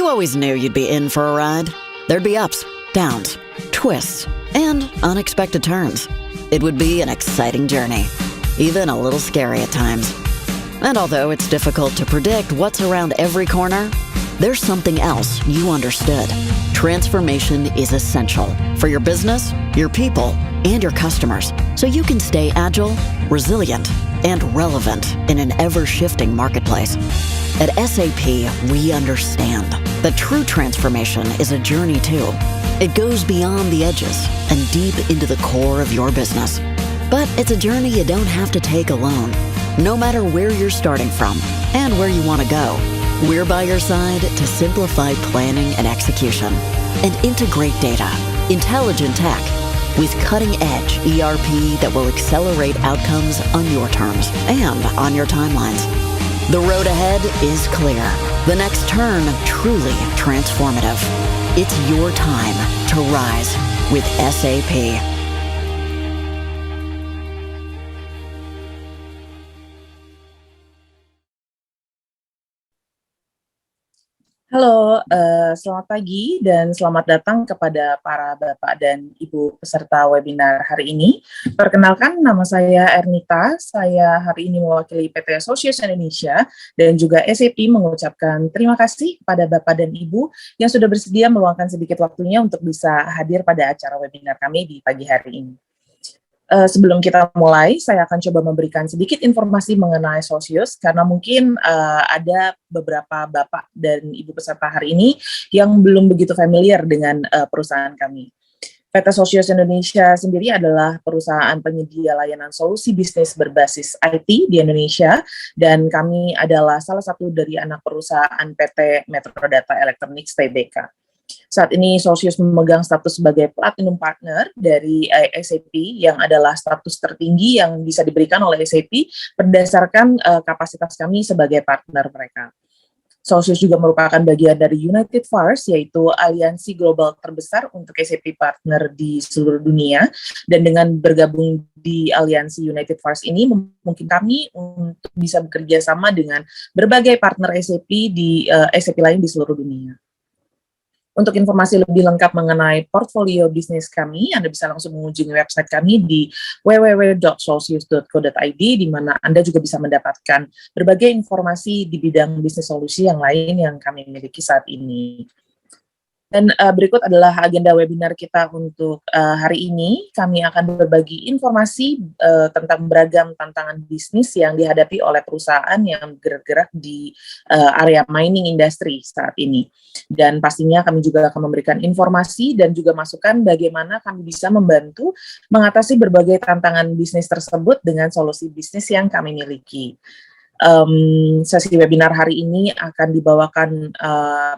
always knew you'd be in for a ride. There'd be ups, downs, twists, and unexpected turns. It would be an exciting journey, even a little scary at times. And although it's difficult to predict what's around every corner, there's something else you understood. Transformation is essential for your business, your people, and your customers, so you can stay agile, resilient, and relevant in an ever-shifting marketplace. At SAP, we understand that true transformation is a journey too. It goes beyond the edges and deep into the core of your business. But it's a journey you don't have to take alone. No matter where you're starting from and where you want to go, we're by your side to simplify planning and execution and integrate data, intelligent tech, with cutting-edge ERP that will accelerate outcomes on your terms and on your timelines. The road ahead is clear. The next turn truly transformative. It's your time to rise with SAP. Halo, selamat pagi dan selamat datang kepada para Bapak dan Ibu peserta webinar hari ini. Perkenalkan, nama saya Ernita. Saya hari ini mewakili PT Associates Indonesia dan juga SAP mengucapkan terima kasih kepada Bapak dan Ibu yang sudah bersedia meluangkan sedikit waktunya untuk bisa hadir pada acara webinar kami di pagi hari ini. Sebelum kita mulai, saya akan coba memberikan sedikit informasi mengenai Socios, karena mungkin ada beberapa Bapak dan Ibu peserta hari ini yang belum begitu familiar dengan perusahaan kami. PT Socios Indonesia sendiri adalah perusahaan penyedia layanan solusi bisnis berbasis IT di Indonesia, dan kami adalah salah satu dari anak perusahaan PT Metrodata Electronics Tbk. Saat ini Socios memegang status sebagai Platinum Partner dari SAP yang adalah status tertinggi yang bisa diberikan oleh SAP berdasarkan kapasitas kami sebagai partner mereka. Socios juga merupakan bagian dari United Fars, yaitu aliansi global terbesar untuk SAP partner di seluruh dunia, dan dengan bergabung di aliansi United Fars ini memungkinkan kami untuk bisa bekerja sama dengan berbagai partner SAP di SAP lain di seluruh dunia. Untuk informasi lebih lengkap mengenai portfolio bisnis kami, Anda bisa langsung mengunjungi website kami di www.socios.co.id, di mana Anda juga bisa mendapatkan berbagai informasi di bidang bisnis solusi yang lain yang kami miliki saat ini. Dan berikut adalah agenda webinar kita untuk hari ini. Kami akan berbagi informasi tentang beragam tantangan bisnis yang dihadapi oleh perusahaan yang bergerak di area mining industry saat ini. Dan pastinya kami juga akan memberikan informasi dan juga masukan bagaimana kami bisa membantu mengatasi berbagai tantangan bisnis tersebut dengan solusi bisnis yang kami miliki. Sesi webinar hari ini akan dibawakan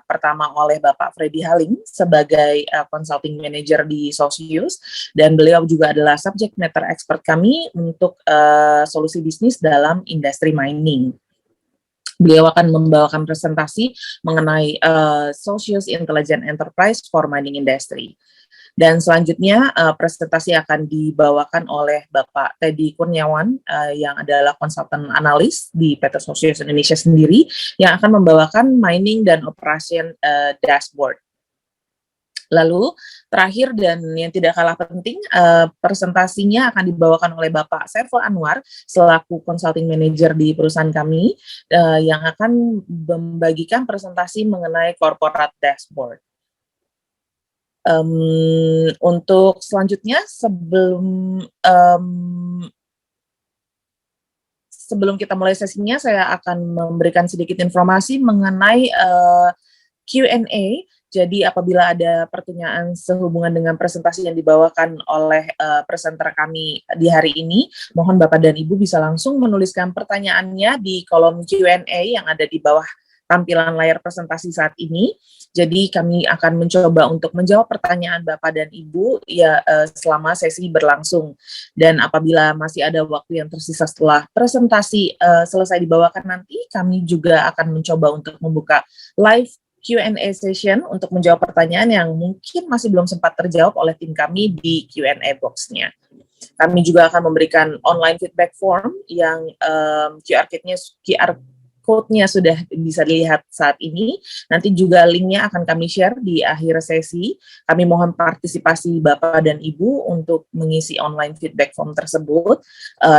pertama oleh Bapak Freddy Haling sebagai Consulting Manager di Socios, dan beliau juga adalah subject matter expert kami untuk solusi bisnis dalam industri mining. Beliau akan membawakan presentasi mengenai Socios Intelligent Enterprise for Mining Industry. Dan selanjutnya presentasi akan dibawakan oleh Bapak Teddy Kurniawan yang adalah konsultan analis di PT Socios Indonesia sendiri, yang akan membawakan mining dan operation dashboard. Lalu terakhir dan yang tidak kalah penting, presentasinya akan dibawakan oleh Bapak Saiful Anwar selaku consulting manager di perusahaan kami, yang akan membagikan presentasi mengenai corporate dashboard. Untuk selanjutnya, sebelum kita mulai sesinya, saya akan memberikan sedikit informasi mengenai Q&A. Jadi apabila ada pertanyaan sehubungan dengan presentasi yang dibawakan oleh presenter kami di hari ini, mohon Bapak dan Ibu bisa langsung menuliskan pertanyaannya di kolom Q&A yang ada di bawah tampilan layar presentasi saat ini. Jadi kami akan mencoba untuk menjawab pertanyaan Bapak dan Ibu ya selama sesi berlangsung. Dan apabila masih ada waktu yang tersisa setelah presentasi selesai dibawakan nanti, kami juga akan mencoba untuk membuka live Q&A session untuk menjawab pertanyaan yang mungkin masih belum sempat terjawab oleh tim kami di Q&A box-nya. Kami juga akan memberikan online feedback form yang QR code-nya sudah bisa dilihat saat ini. Nanti juga link-nya akan kami share di akhir sesi. Kami mohon partisipasi Bapak dan Ibu untuk mengisi online feedback form tersebut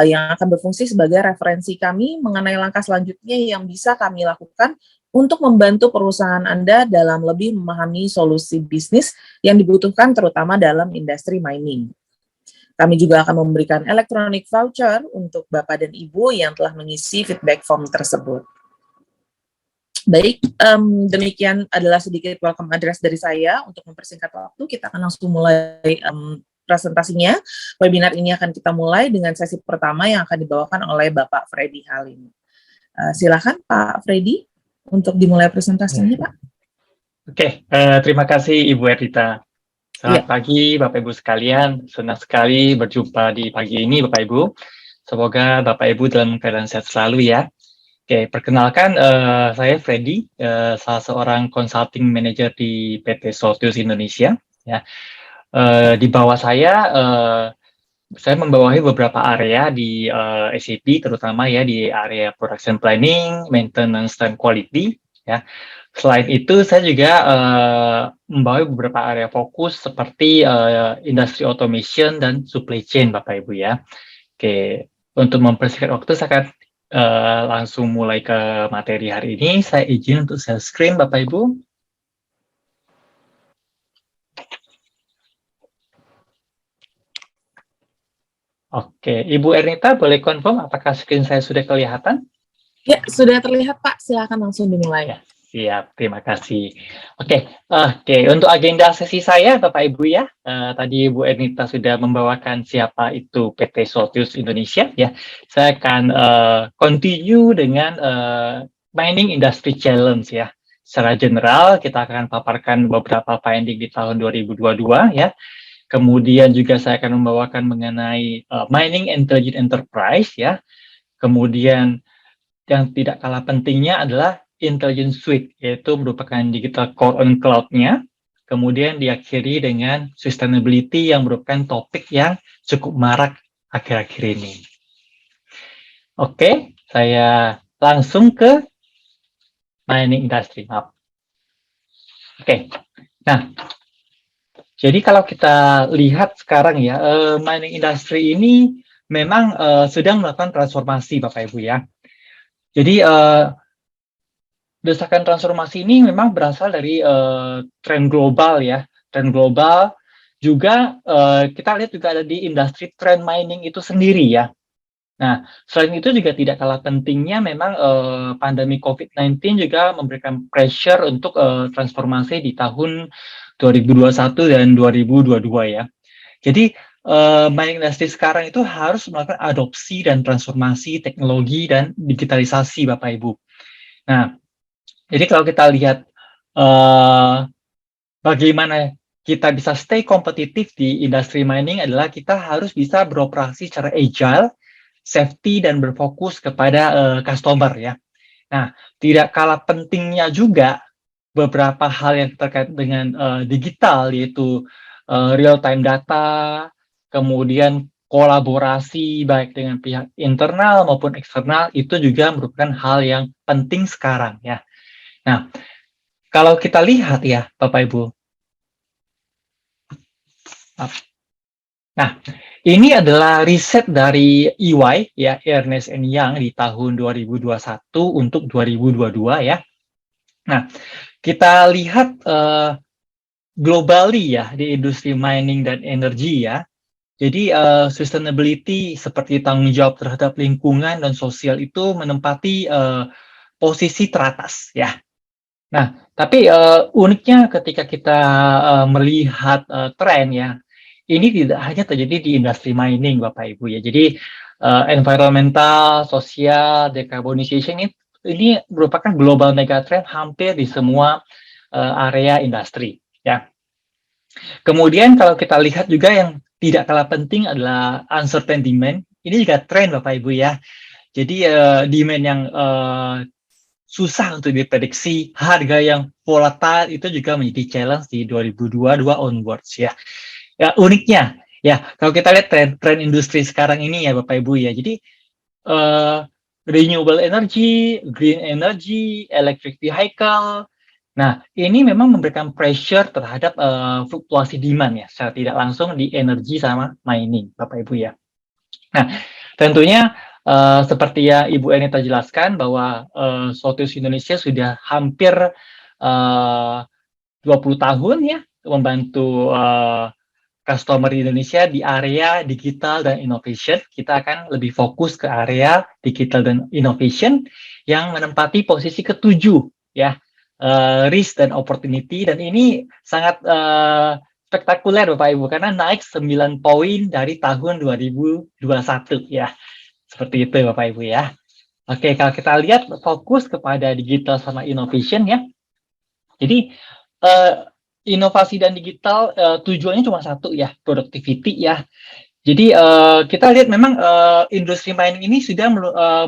yang akan berfungsi sebagai referensi kami mengenai langkah selanjutnya yang bisa kami lakukan untuk membantu perusahaan Anda dalam lebih memahami solusi bisnis yang dibutuhkan terutama dalam industri mining. Kami juga akan memberikan electronic voucher untuk Bapak dan Ibu yang telah mengisi feedback form tersebut. Baik, demikian adalah sedikit welcome address dari saya. Untuk mempersingkat waktu, kita akan langsung mulai presentasinya. Webinar ini akan kita mulai dengan sesi pertama yang akan dibawakan oleh Bapak Freddy Halim. Silakan Pak Freddy untuk dimulai presentasinya, Pak. Oke, terima kasih Ibu Ernita. Selamat pagi Bapak Ibu sekalian, senang sekali berjumpa di pagi ini Bapak Ibu. Semoga Bapak Ibu dalam keadaan sehat selalu ya. Oke, perkenalkan saya Freddy, salah seorang consulting manager di PT Soltius Indonesia. Ya, di bawah saya membawahi beberapa area di SAP, terutama ya di area production planning, maintenance, dan quality. Ya. Selain itu, saya juga membawa beberapa area fokus seperti industri automation dan supply chain, Bapak Ibu ya. Oke, untuk mempersingkat waktu, saya akan langsung mulai ke materi hari ini. Saya izin untuk share screen, Bapak Ibu. Oke, Ibu Ernita, boleh confirm apakah screen saya sudah kelihatan? Ya, sudah terlihat, Pak. Silakan langsung dimulai. Ya. Siap, terima kasih. Oke, untuk agenda sesi saya, Bapak Ibu ya, tadi Ibu Ernita sudah membawakan siapa itu PT Soltius Indonesia ya. Saya akan continue dengan mining industry challenge ya. Secara general kita akan paparkan beberapa finding di tahun 2022 ya. Kemudian juga saya akan membawakan mengenai mining intelligent enterprise ya. Kemudian yang tidak kalah pentingnya adalah Intelligence Suite, yaitu merupakan digital core on cloud-nya, kemudian diakhiri dengan sustainability yang merupakan topik yang cukup marak akhir-akhir ini. Oke, saya langsung ke mining industry. Oke, nah, jadi kalau kita lihat sekarang ya, mining industry ini memang sedang melakukan transformasi, Bapak Ibu ya. Jadi, desakan transformasi ini memang berasal dari tren global ya. Tren global juga kita lihat juga ada di industri tren mining itu sendiri ya. Nah, selain itu juga tidak kalah pentingnya memang pandemi COVID-19 juga memberikan pressure untuk transformasi di tahun 2021 dan 2022 ya. Jadi mining industry sekarang itu harus melakukan adopsi dan transformasi teknologi dan digitalisasi Bapak Ibu. Nah, jadi kalau kita lihat bagaimana kita bisa stay kompetitif di industri mining adalah kita harus bisa beroperasi secara agile, safety, dan berfokus kepada customer ya. Nah, tidak kalah pentingnya juga beberapa hal yang terkait dengan digital, yaitu real-time data, kemudian kolaborasi baik dengan pihak internal maupun eksternal, itu juga merupakan hal yang penting sekarang ya. Nah, kalau kita lihat ya, Bapak Ibu. Nah, ini adalah riset dari EY, ya, Ernst & Young di tahun 2021 untuk 2022 ya. Nah, kita lihat globally ya, di industri mining dan energi ya. Jadi, sustainability seperti tanggung jawab terhadap lingkungan dan sosial itu menempati posisi teratas ya. Nah, tapi uniknya ketika kita melihat tren ya, ini tidak hanya terjadi di industri mining, Bapak Ibu ya. Jadi environmental, sosial, decarbonization ini merupakan global megatrend hampir di semua area industri ya. Kemudian kalau kita lihat juga yang tidak kalah penting adalah uncertain demand. Ini juga tren Bapak Ibu ya. Jadi demand yang susah untuk diprediksi, harga yang volatile itu juga menjadi challenge di 2022 onwards ya. Ya uniknya ya kalau kita lihat tren industri sekarang ini ya Bapak Ibu ya. Jadi renewable energy, green energy, electric vehicle. Nah, ini memang memberikan pressure terhadap fluktuasi demand ya, secara tidak langsung di energi sama mining, Bapak Ibu ya. Nah, tentunya seperti yang Ibu Enita jelaskan bahwa Sotus Indonesia sudah hampir 20 tahun ya membantu customer di Indonesia di area digital dan innovation. Kita akan lebih fokus ke area digital dan innovation yang menempati posisi ketujuh ya, risk dan opportunity, dan ini sangat spektakuler Bapak Ibu karena naik 9 poin dari tahun 2021 ya. Seperti itu Bapak Ibu ya. Oke, kalau kita lihat fokus kepada digital sama innovation ya. Jadi inovasi dan digital tujuannya cuma satu ya, productivity ya. Jadi kita lihat memang industri mining ini sudah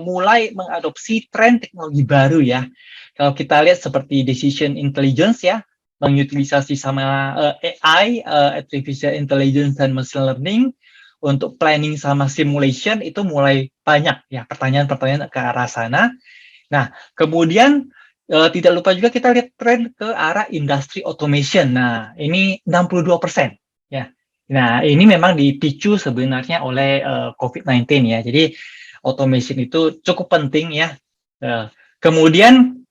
mulai mengadopsi tren teknologi baru ya. Kalau kita lihat seperti decision intelligence ya, mengutilisasi sama AI, artificial intelligence dan machine learning untuk planning sama simulation itu mulai banyak ya pertanyaan-pertanyaan ke arah sana. Nah, kemudian tidak lupa juga kita lihat tren ke arah industri automation. Nah, ini 62% ya. Nah, ini memang dipicu sebenarnya oleh COVID-19 ya. Jadi automation itu cukup penting ya. Kemudian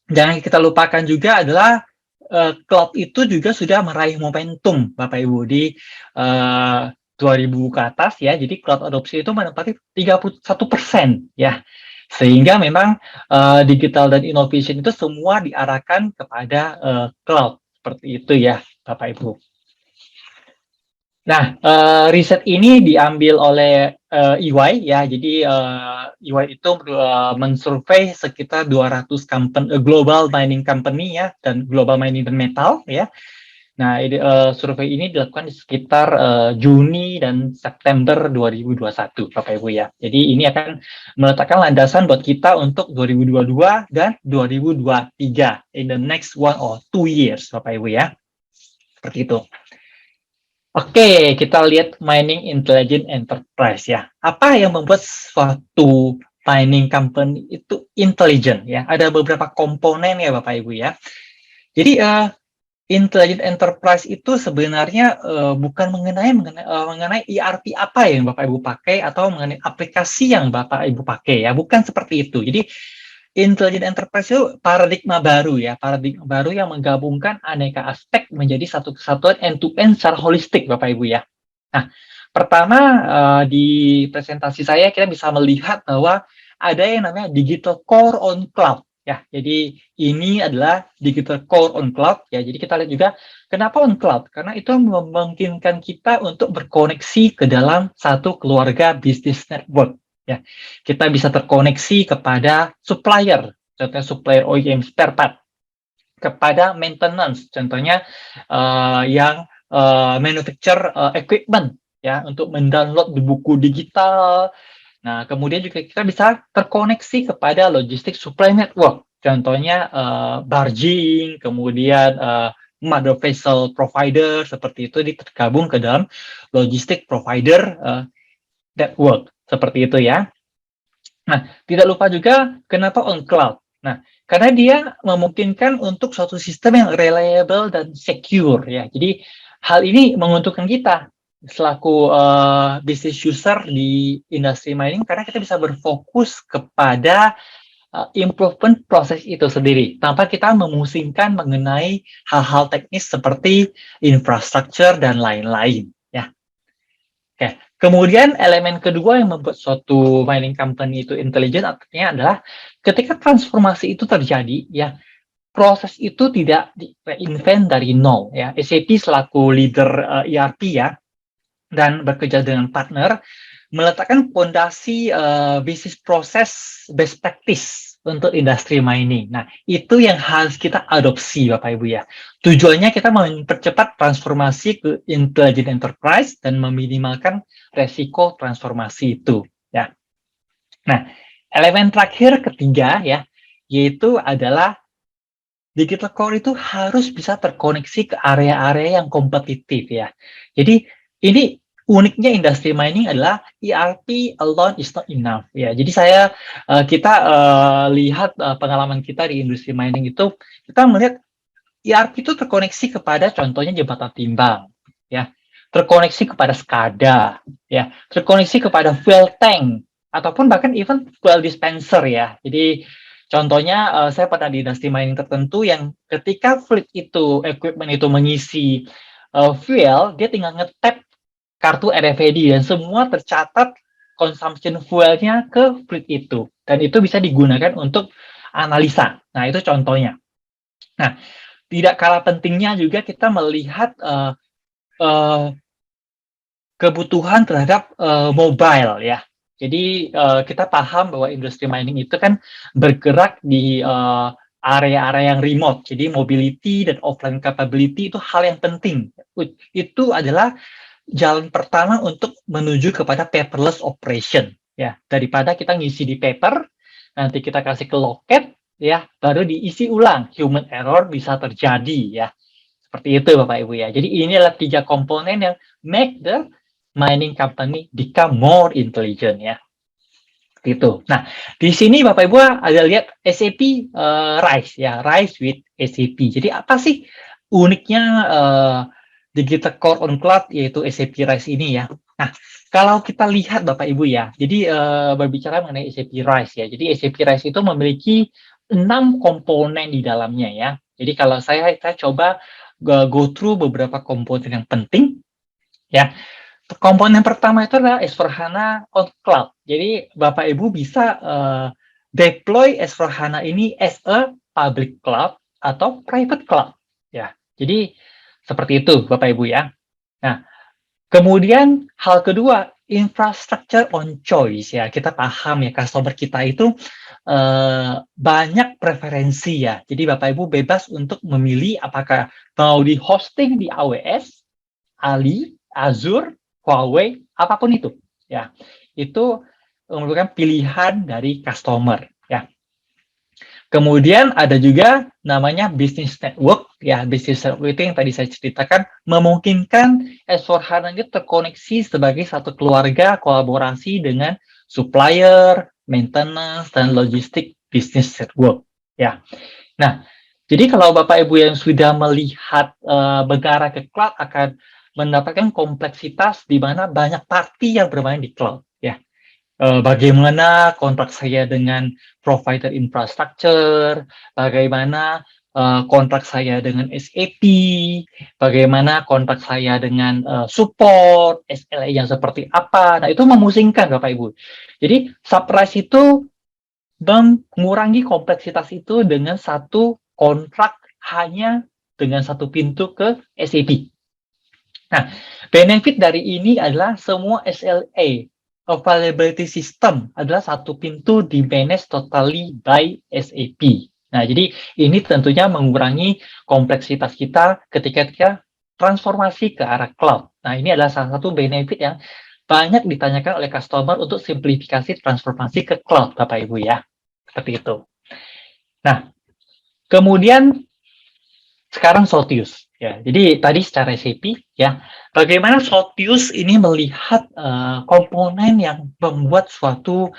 jangan kita lupakan juga adalah cloud itu juga sudah meraih momentum Bapak Ibu di 2000 ke atas ya. Jadi cloud adopsi itu menempati 31% ya. Sehingga memang digital dan innovation itu semua diarahkan kepada cloud. Seperti itu ya, Bapak Ibu. Nah, riset ini diambil oleh EY ya. Jadi EY itu mensurvei sekitar 200 company, global mining company ya, dan global mining dan metal ya. Nah, survei ini dilakukan di sekitar Juni dan September 2021, Bapak Ibu ya. Jadi ini akan meletakkan landasan buat kita untuk 2022 dan 2023 in the next 1 or 2 years, Bapak Ibu ya. Seperti itu. Oke, kita lihat mining intelligent enterprise ya. Apa yang membuat suatu mining company itu intelligent ya? Ada beberapa komponen ya, Bapak Ibu ya. Jadi intelligent enterprise itu sebenarnya bukan mengenai ERP apa yang Bapak Ibu pakai atau mengenai aplikasi yang Bapak Ibu pakai ya, bukan seperti itu. Jadi intelligent enterprise itu paradigma baru ya, paradigma baru yang menggabungkan aneka aspek menjadi satu kesatuan end-to-end secara holistik Bapak Ibu ya. Nah, pertama di presentasi saya kita bisa melihat bahwa ada yang namanya digital core on cloud. Ya, jadi ini adalah digital core on cloud ya. Jadi kita lihat juga kenapa on cloud? Karena itu memungkinkan kita untuk berkoneksi ke dalam satu keluarga bisnis network ya. Kita bisa terkoneksi kepada supplier, contohnya supplier OEM spare part, kepada maintenance, contohnya yang manufacture equipment ya untuk mendownload buku digital. Nah, kemudian juga kita bisa terkoneksi kepada logistik supply network, contohnya barging, kemudian mother vessel provider, seperti itu tergabung ke dalam logistik provider network, seperti itu ya. Nah, tidak lupa juga kenapa on cloud. Nah, karena dia memungkinkan untuk suatu sistem yang reliable dan secure ya. Jadi hal ini menguntungkan kita selaku business user di industri mining karena kita bisa berfokus kepada improvement proses itu sendiri tanpa kita memusingkan mengenai hal-hal teknis seperti infrastructure dan lain-lain ya. Oke, kemudian elemen kedua yang membuat suatu mining company itu intelligent artinya adalah ketika transformasi itu terjadi ya, proses itu tidak di-reinvent dari nol ya. SAP selaku leader ERP ya, dan bekerja dengan partner meletakkan fondasi bisnis proses best practice untuk industri mining. Nah, itu yang harus kita adopsi Bapak Ibu ya. Tujuannya kita mempercepat transformasi ke intelligent enterprise dan meminimalkan resiko transformasi itu ya. Nah, elemen terakhir ketiga ya, yaitu adalah digital core itu harus bisa terkoneksi ke area-area yang kompetitif ya. Jadi ini uniknya industri mining adalah ERP alone is not enough. Ya, jadi kita lihat pengalaman kita di industri mining itu, kita melihat ERP itu terkoneksi kepada contohnya jembatan timbang, ya, terkoneksi kepada SCADA, ya, terkoneksi kepada fuel tank, ataupun bahkan even fuel dispenser ya. Jadi contohnya saya pernah di industri mining tertentu yang ketika equipment itu mengisi fuel, dia tinggal nge-tap kartu RFID dan semua tercatat consumption fuelnya ke fleet itu. Dan itu bisa digunakan untuk analisa. Nah, itu contohnya. Nah, tidak kalah pentingnya juga kita melihat kebutuhan terhadap mobile ya. Jadi kita paham bahwa industri mining itu kan bergerak di area-area yang remote. Jadi mobility dan offline capability itu hal yang penting. Itu adalah jalan pertama untuk menuju kepada paperless operation ya. Daripada kita ngisi di paper, nanti kita kasih ke loket ya, baru diisi ulang. Human error bisa terjadi ya. Seperti itu Bapak Ibu ya. Jadi ini adalah 3 komponen yang make the mining company become more intelligent ya. Gitu. Nah, di sini Bapak Ibu ada lihat SAP RISE ya, RISE with SAP. Jadi apa sih uniknya Digital Core on Cloud yaitu SAP RISE ini ya. Nah, kalau kita lihat Bapak Ibu ya, jadi berbicara mengenai SAP RISE ya. Jadi SAP RISE itu memiliki 6 komponen di dalamnya ya. Jadi kalau saya coba go through beberapa komponen yang penting ya. Komponen pertama itu adalah S/4HANA on Cloud. Jadi Bapak Ibu bisa deploy S/4HANA ini as a public cloud atau private cloud ya. Jadi seperti itu Bapak Ibu ya. Nah, kemudian hal kedua, infrastructure on choice ya. Kita paham ya customer kita itu banyak preferensi ya. Jadi Bapak Ibu bebas untuk memilih apakah mau di hosting di AWS, Ali, Azure, Huawei, apapun itu ya. Itu merupakan pilihan dari customer ya. Kemudian ada juga namanya business network ya. Business network itu yang tadi saya ceritakan memungkinkan S/4HANA ini terkoneksi sebagai satu keluarga kolaborasi dengan supplier, maintenance dan logistik business network ya. Nah, jadi kalau Bapak Ibu yang sudah melihat mengarah ke cloud akan mendapatkan kompleksitas di mana banyak party yang bermain di cloud ya. Bagaimana kontrak saya dengan provider infrastructure, bagaimana kontrak saya dengan SAP, bagaimana kontrak saya dengan support, SLA yang seperti apa. Nah, itu memusingkan Bapak Ibu. Jadi, Subrise itu mengurangi kompleksitas itu dengan satu kontrak hanya dengan satu pintu ke SAP. Nah, benefit dari ini adalah semua SLA, Availability System, adalah satu pintu di manage totally by SAP. Nah, jadi ini tentunya mengurangi kompleksitas kita ketika transformasi ke arah cloud. Nah, ini adalah salah satu benefit yang banyak ditanyakan oleh customer untuk simplifikasi transformasi ke cloud, Bapak Ibu ya. Seperti itu. Nah, kemudian sekarang Soltius. Ya, jadi tadi secara SAP ya, bagaimana Soltius ini melihat komponen yang membuat suatu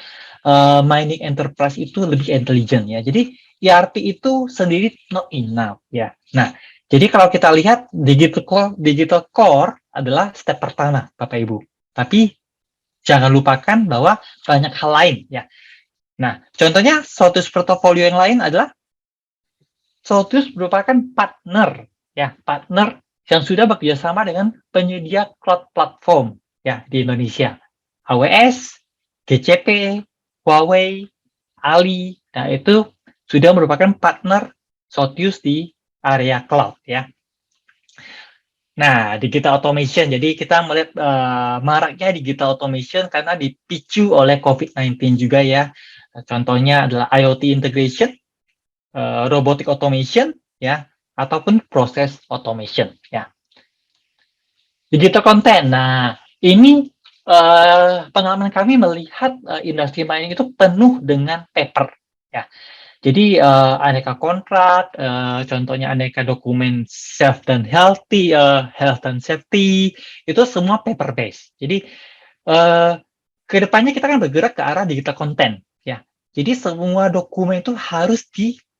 mining enterprise itu lebih intelijen ya. Jadi ERP itu sendiri not enough ya. Nah, jadi kalau kita lihat digital core adalah step pertama Bapak Ibu. Tapi jangan lupakan bahwa banyak hal lain ya. Nah, contohnya Soltius portfolio yang lain adalah Soltius merupakan partner yang sudah bekerjasama dengan penyedia cloud platform ya di Indonesia, AWS, GCP, Huawei, Ali. Nah, itu sudah merupakan partner Soltius di area cloud ya. Nah, digital automation. Jadi kita melihat maraknya digital automation karena dipicu oleh COVID-19 juga ya. Contohnya adalah IoT integration, robotic automation ya, ataupun proses automation ya. Digital content. Nah, ini pengalaman kami melihat industri mining itu penuh dengan paper ya. Jadi aneka kontrak, contohnya aneka dokumen health dan health and safety, itu semua paper based. Jadi ke depannya kita akan bergerak ke arah digital content, ya. Jadi semua dokumen itu harus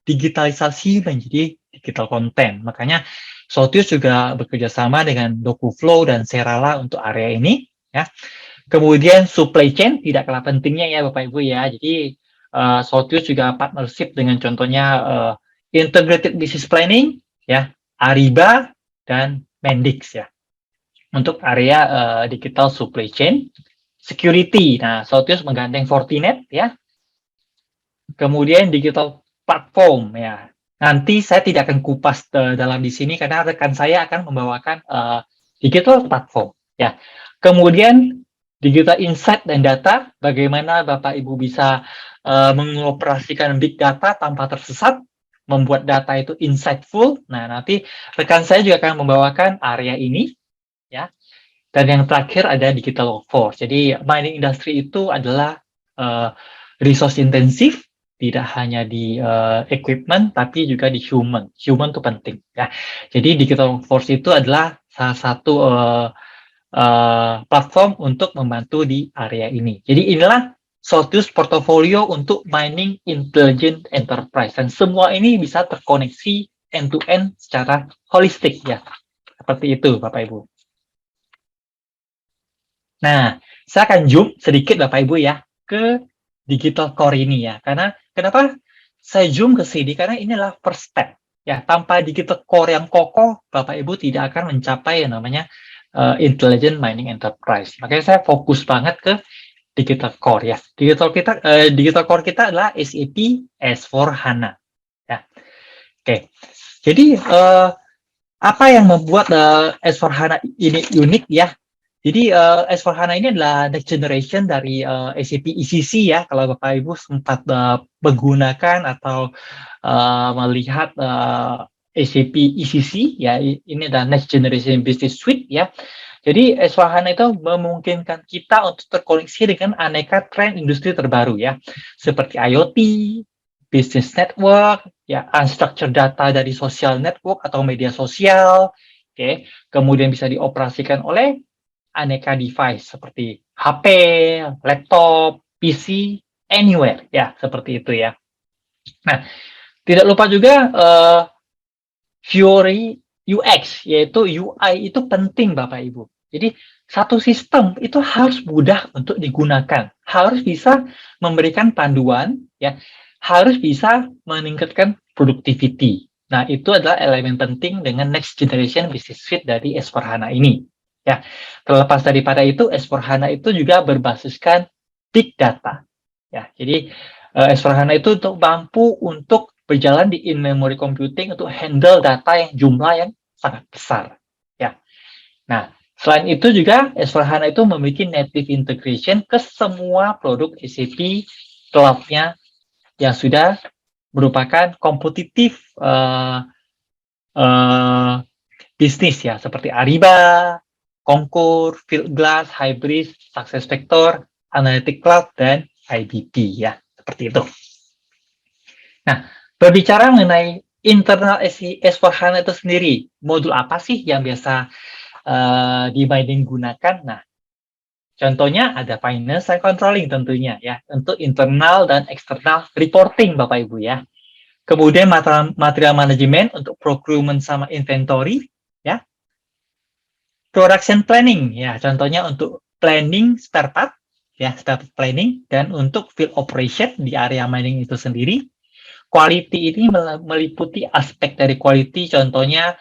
digitalisasi menjadi digital content. Makanya Sotius juga bekerja sama dengan DokuFlow dan Serala untuk area ini, ya. Kemudian supply chain tidak kalah pentingnya ya Bapak Ibu ya. Jadi Sotius juga partnership dengan contohnya Integrated Business Planning, ya, Ariba dan Mendix ya. Untuk area digital supply chain, security. Nah, Sotius menggandeng Fortinet ya. Kemudian digital platform ya. Nanti saya tidak akan kupas dalam di sini karena rekan saya akan membawakan digital platform ya. Kemudian digital insight dan data, bagaimana Bapak Ibu bisa mengoperasikan big data tanpa tersesat, membuat data itu insightful. Nah, nanti rekan saya juga akan membawakan area ini ya. Dan yang terakhir ada digital workforce. Jadi mining industry itu adalah resource intensif, tidak hanya di equipment tapi juga di human. Human itu penting ya. Jadi digital workforce itu adalah salah satu platform untuk membantu di area ini. Jadi inilah Sotius portfolio untuk mining intelligent enterprise, dan semua ini bisa terkoneksi end-to-end secara holistik ya. Seperti itu Bapak Ibu. Nah, saya akan zoom sedikit Bapak Ibu ya ke digital core ini ya. Karena kenapa saya zoom ke sini? Karena inilah first step ya. Tanpa digital core yang kokoh, Bapak Ibu tidak akan mencapai yang namanya intelligent mining enterprise. Makanya saya fokus banget ke digital core ya. Digital core kita adalah SAP S/4HANA ya. Oke. Jadi apa yang membuat S/4HANA ini unik ya? Jadi S/4HANA ini adalah next generation dari SAP ECC ya. Kalau Bapak Ibu sempat menggunakan atau melihat SAP ECC ya, ini adalah next generation business suite ya. Jadi S/4HANA itu memungkinkan kita untuk terkoneksi dengan aneka tren industri terbaru ya, seperti IoT, business network, ya, unstructured data dari social network atau media sosial, oke. Kemudian bisa dioperasikan oleh aneka device seperti HP, laptop, PC, anywhere ya, seperti itu ya. Nah, tidak lupa juga Fiori UX, yaitu UI itu penting Bapak Ibu. Jadi satu sistem itu harus mudah untuk digunakan, harus bisa memberikan panduan ya, harus bisa meningkatkan productivity. Nah, itu adalah elemen penting dengan next generation business suite dari S/4HANA ini. Ya, terlepas daripada itu, S/4HANA itu juga berbasiskan big data. Ya, jadi S/4HANA itu untuk mampu untuk berjalan di in-memory computing untuk handle data yang jumlah yang sangat besar. Ya, nah selain itu juga S/4HANA itu memiliki native integration ke semua produk SAP cloud-nya yang sudah merupakan kompetitif bisnis ya, seperti Ariba, Concur, Fieldglass, Hybris, SuccessFactors, Analytic Cloud, dan IBP ya, seperti itu. Nah, berbicara mengenai internal S/4HANA itu sendiri, modul apa sih yang biasa di mining gunakan? Nah, contohnya ada finance and controlling tentunya ya, untuk internal dan eksternal reporting Bapak Ibu ya. Kemudian material management untuk procurement sama inventory ya. Production planning ya, contohnya untuk planning spare part ya, spare part planning, dan untuk field operation di area mining itu sendiri. Quality ini meliputi aspek dari quality, contohnya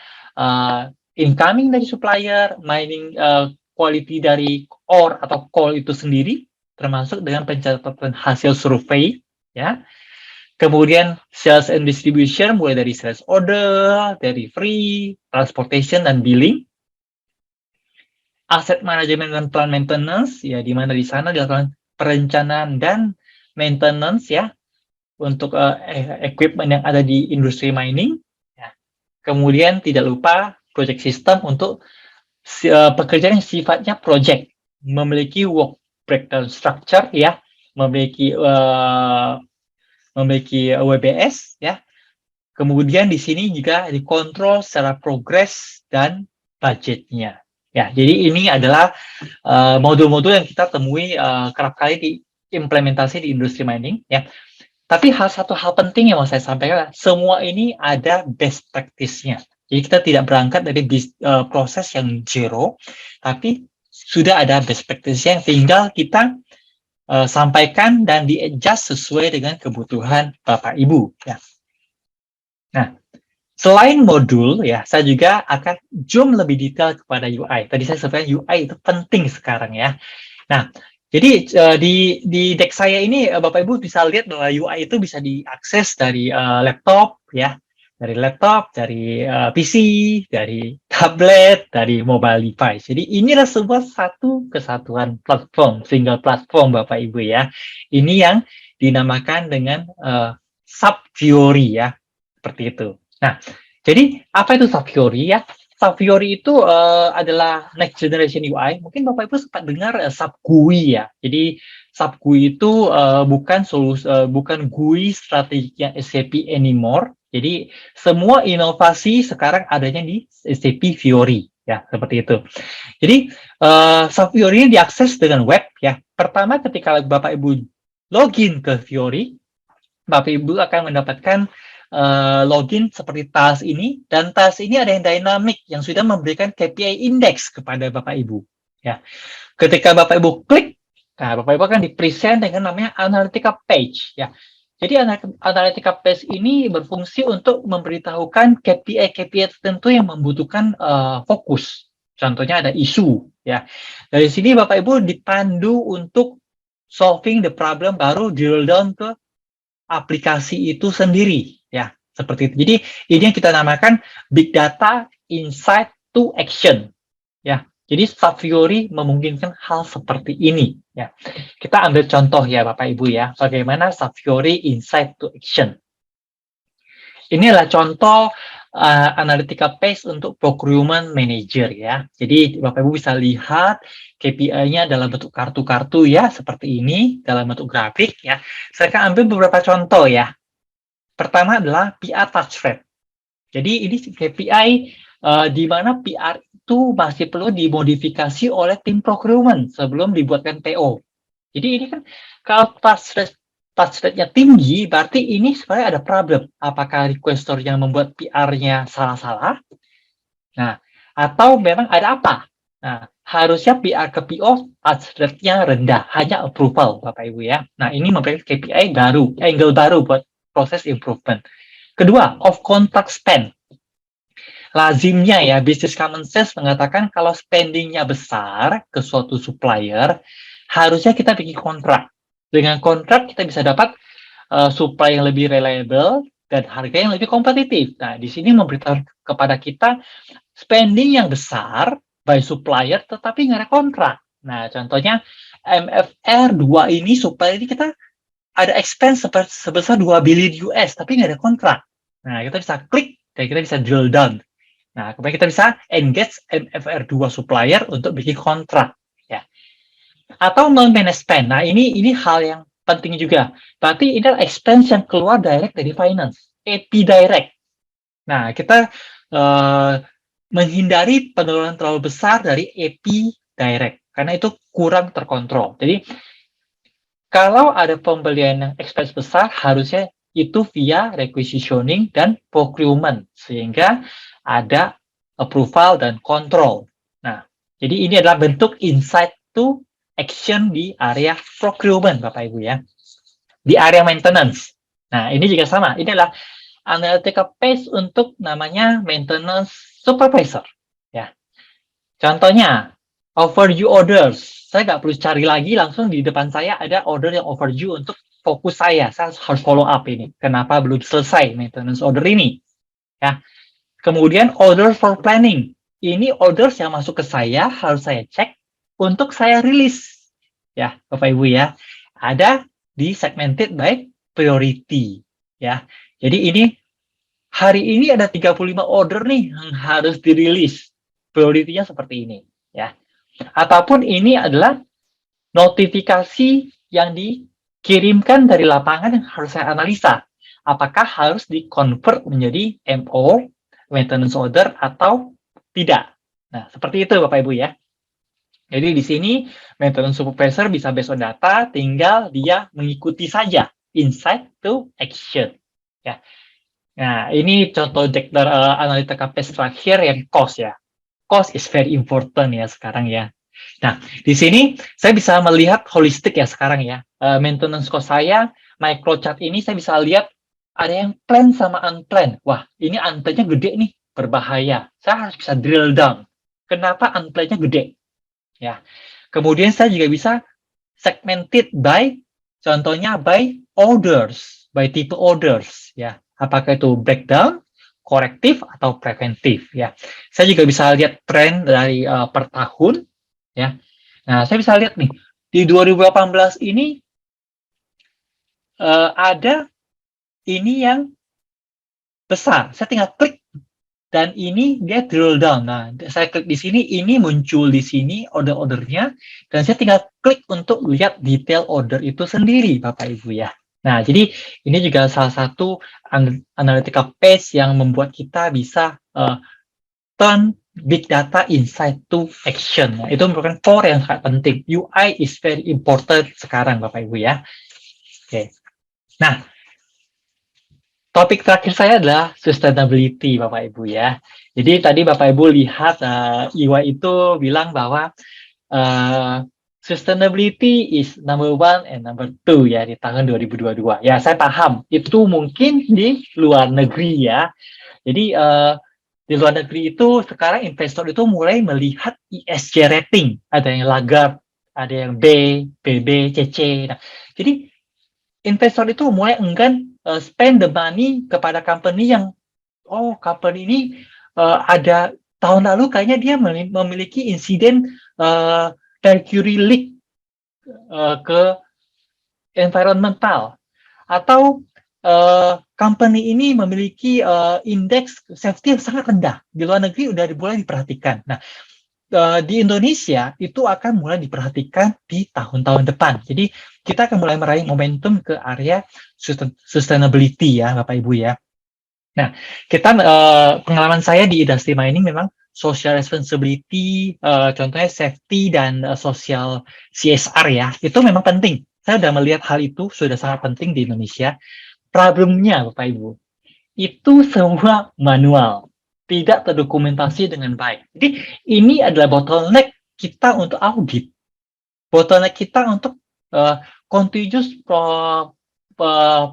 incoming dari supplier, mining quality dari ore atau coal itu sendiri, termasuk dengan pencatatan hasil survei ya. Kemudian sales and distribution, mulai dari sales order, delivery, transportation, dan billing. Asset management dan plan maintenance, ya, di mana di sana dilakukan perencanaan dan maintenance ya untuk equipment yang ada di industri mining. Ya. Kemudian tidak lupa project system untuk pekerjaan yang sifatnya project, memiliki work breakdown structure ya, memiliki memiliki WBS ya. Kemudian di sini juga dikontrol secara progres dan budgetnya. Ya, jadi ini adalah modul-modul yang kita temui kerap kali diimplementasi di industri mining ya. Tapi satu hal penting yang mau saya sampaikan, semua ini ada best practice-nya. Jadi kita tidak berangkat dari proses yang zero, tapi sudah ada best practice-nya yang tinggal kita sampaikan dan di-adjust sesuai dengan kebutuhan Bapak Ibu. Ya. Nah, selain modul, ya, saya juga akan zoom lebih detail kepada UI. Tadi saya sampaikan UI itu penting sekarang ya. Nah, jadi di deck saya ini Bapak Ibu bisa lihat bahwa UI itu bisa diakses dari laptop, ya, dari PC, dari tablet, dari mobile device. Jadi inilah sebuah satu kesatuan platform, single platform Bapak Ibu ya. Ini yang dinamakan dengan SubFiori ya. Seperti itu. Nah, jadi apa itu SubFiori ya? SubFiori itu adalah next generation UI. Mungkin Bapak Ibu sempat dengar SubGUI ya. Jadi SubGUI itu bukan GUI strateginya SAP anymore. Jadi semua inovasi sekarang adanya di SAP Fiori ya, seperti itu. Jadi SubFiori ini diakses dengan web ya. Pertama ketika Bapak Ibu login ke Fiori, Bapak Ibu akan mendapatkan login seperti task ini, dan task ini ada yang dynamic yang sudah memberikan KPI index kepada Bapak Ibu. Ya, ketika Bapak Ibu klik, nah Bapak Ibu akan di-present dengan namanya Analytica Page. Ya, jadi Analytica Page ini berfungsi untuk memberitahukan KPI tertentu yang membutuhkan fokus. Contohnya ada isu. Ya, dari sini Bapak Ibu dipandu untuk solving the problem, baru drill down ke aplikasi itu sendiri ya, seperti itu. Jadi ini yang kita namakan big data insight to action ya. Jadi SubFiori memungkinkan hal seperti ini ya. Kita ambil contoh ya Bapak Ibu ya, bagaimana SubFiori insight to action. Ini adalah contoh Analytica Page untuk procurement manager ya. Jadi Bapak Ibu bisa lihat KPI-nya dalam bentuk kartu-kartu ya, seperti ini, dalam bentuk grafik ya. Saya akan ambil beberapa contoh ya. Pertama adalah PR touch rate. Jadi ini KPI di mana PR itu masih perlu dimodifikasi oleh tim procurement sebelum dibuatkan PO. Jadi ini kan kalau touch rate-nya tinggi, berarti ini sebenarnya ada problem. Apakah requestor yang membuat PR-nya salah-salah? Nah, atau memang ada apa? Nah, harusnya PR ke PO touch rate-nya rendah, hanya approval, Bapak Ibu ya. Nah, ini memberikan KPI baru, angle baru buat proses improvement. Kedua, off contract spend. Lazimnya ya, business common sense mengatakan kalau spending-nya besar ke suatu supplier, harusnya kita bikin kontrak. Dengan kontrak kita bisa dapat supply yang lebih reliable dan harga yang lebih kompetitif. Nah, di sini memberitahu kepada kita spending yang besar by supplier tetapi nggak ada kontrak. Nah, contohnya MFR 2 ini supplier ini kita ada expense sebesar 2 billion US tapi nggak ada kontrak. Nah, kita bisa klik dan kita bisa drill down. Nah, kemudian kita bisa engage MFR 2 supplier untuk bikin kontrak ya. Atau non-managed spend. Nah, ini hal yang penting juga. Berarti ini adalah expense yang keluar direct dari finance, AP direct. Nah, kita menghindari penurunan terlalu besar dari AP direct karena itu kurang terkontrol. Jadi kalau ada pembelian yang expense besar, harusnya itu via requisitioning dan procurement sehingga ada approval dan control. Nah, jadi ini adalah bentuk insight to action di area procurement, Bapak Ibu ya. Di area maintenance. Nah, ini juga sama. Ini adalah Analytica Page untuk namanya maintenance supervisor. Ya. Contohnya, overdue orders. Saya nggak perlu cari lagi, langsung di depan saya ada order yang overdue untuk fokus saya. Saya harus follow up ini. Kenapa belum selesai maintenance order ini? Ya. Kemudian order for planning. Ini orders yang masuk ke saya, harus saya cek untuk saya rilis. Ya, Bapak Ibu ya. Ada di segmented by priority. Ya. Jadi ini hari ini ada 35 order nih yang harus dirilis. Priority-nya seperti ini, ya. Ataupun ini adalah notifikasi yang kirimkan dari lapangan yang harus saya analisa. Apakah harus di-convert menjadi MO, maintenance order, atau tidak. Nah, seperti itu Bapak Ibu ya. Jadi di sini maintenance supervisor bisa based on data, tinggal dia mengikuti saja insight to action. Ya. Nah, ini contoh analytical phase terakhir yang cost ya. Cost is very important ya sekarang ya. Nah, di sini saya bisa melihat holistik ya sekarang ya. Maintenance cost saya, microchart ini saya bisa lihat ada yang plan sama unplanned. Wah, ini unplanned-nya gede nih, berbahaya. Saya harus bisa drill down. Kenapa unplanned-nya gede? Ya. Kemudian saya juga bisa segmented by, contohnya by orders, by tipe orders. Ya, apakah itu breakdown, korektif, atau preventif. Ya, saya juga bisa lihat tren dari per tahun. Ya, nah saya bisa lihat nih di 2018 ini ada ini yang besar. Saya tinggal klik dan ini dia drill down. Nah, saya klik di sini, ini muncul di sini order-ordernya, dan saya tinggal klik untuk lihat detail order itu sendiri, Bapak Ibu ya. Nah, jadi ini juga salah satu analytical page yang membuat kita bisa turn big data insight to action. Nah, itu merupakan core yang sangat penting. UI is very important sekarang, Bapak Ibu ya. Oke. Nah, topik terakhir saya adalah sustainability, Bapak Ibu ya. Jadi tadi Bapak Ibu lihat EY itu bilang bahwa sustainability is number 1 and number 2 ya di tahun 2022. Ya, saya paham itu mungkin di luar negeri ya. Jadi di luar negeri itu sekarang investor itu mulai melihat ESG rating. Ada yang Lagarde, ada yang B, BB, CC. Nah, jadi investor itu mulai enggan spend the money kepada company yang, company ini ada tahun lalu kayaknya dia memiliki insiden mercury leak ke environmental, atau company ini memiliki indeks safety yang sangat rendah. Di luar negeri udah mulai diperhatikan. Nah, di Indonesia itu akan mulai diperhatikan di tahun-tahun depan. Jadi kita akan mulai meraih momentum ke area sustainability ya, Bapak Ibu ya. Nah, kita pengalaman saya di industri mining memang social responsibility, contohnya safety dan social CSR ya, itu memang penting. Saya sudah melihat hal itu sudah sangat penting di Indonesia. Problemnya, Bapak Ibu, itu semua manual, tidak terdokumentasi dengan baik. Jadi ini adalah bottleneck kita untuk audit, bottleneck kita untuk continuous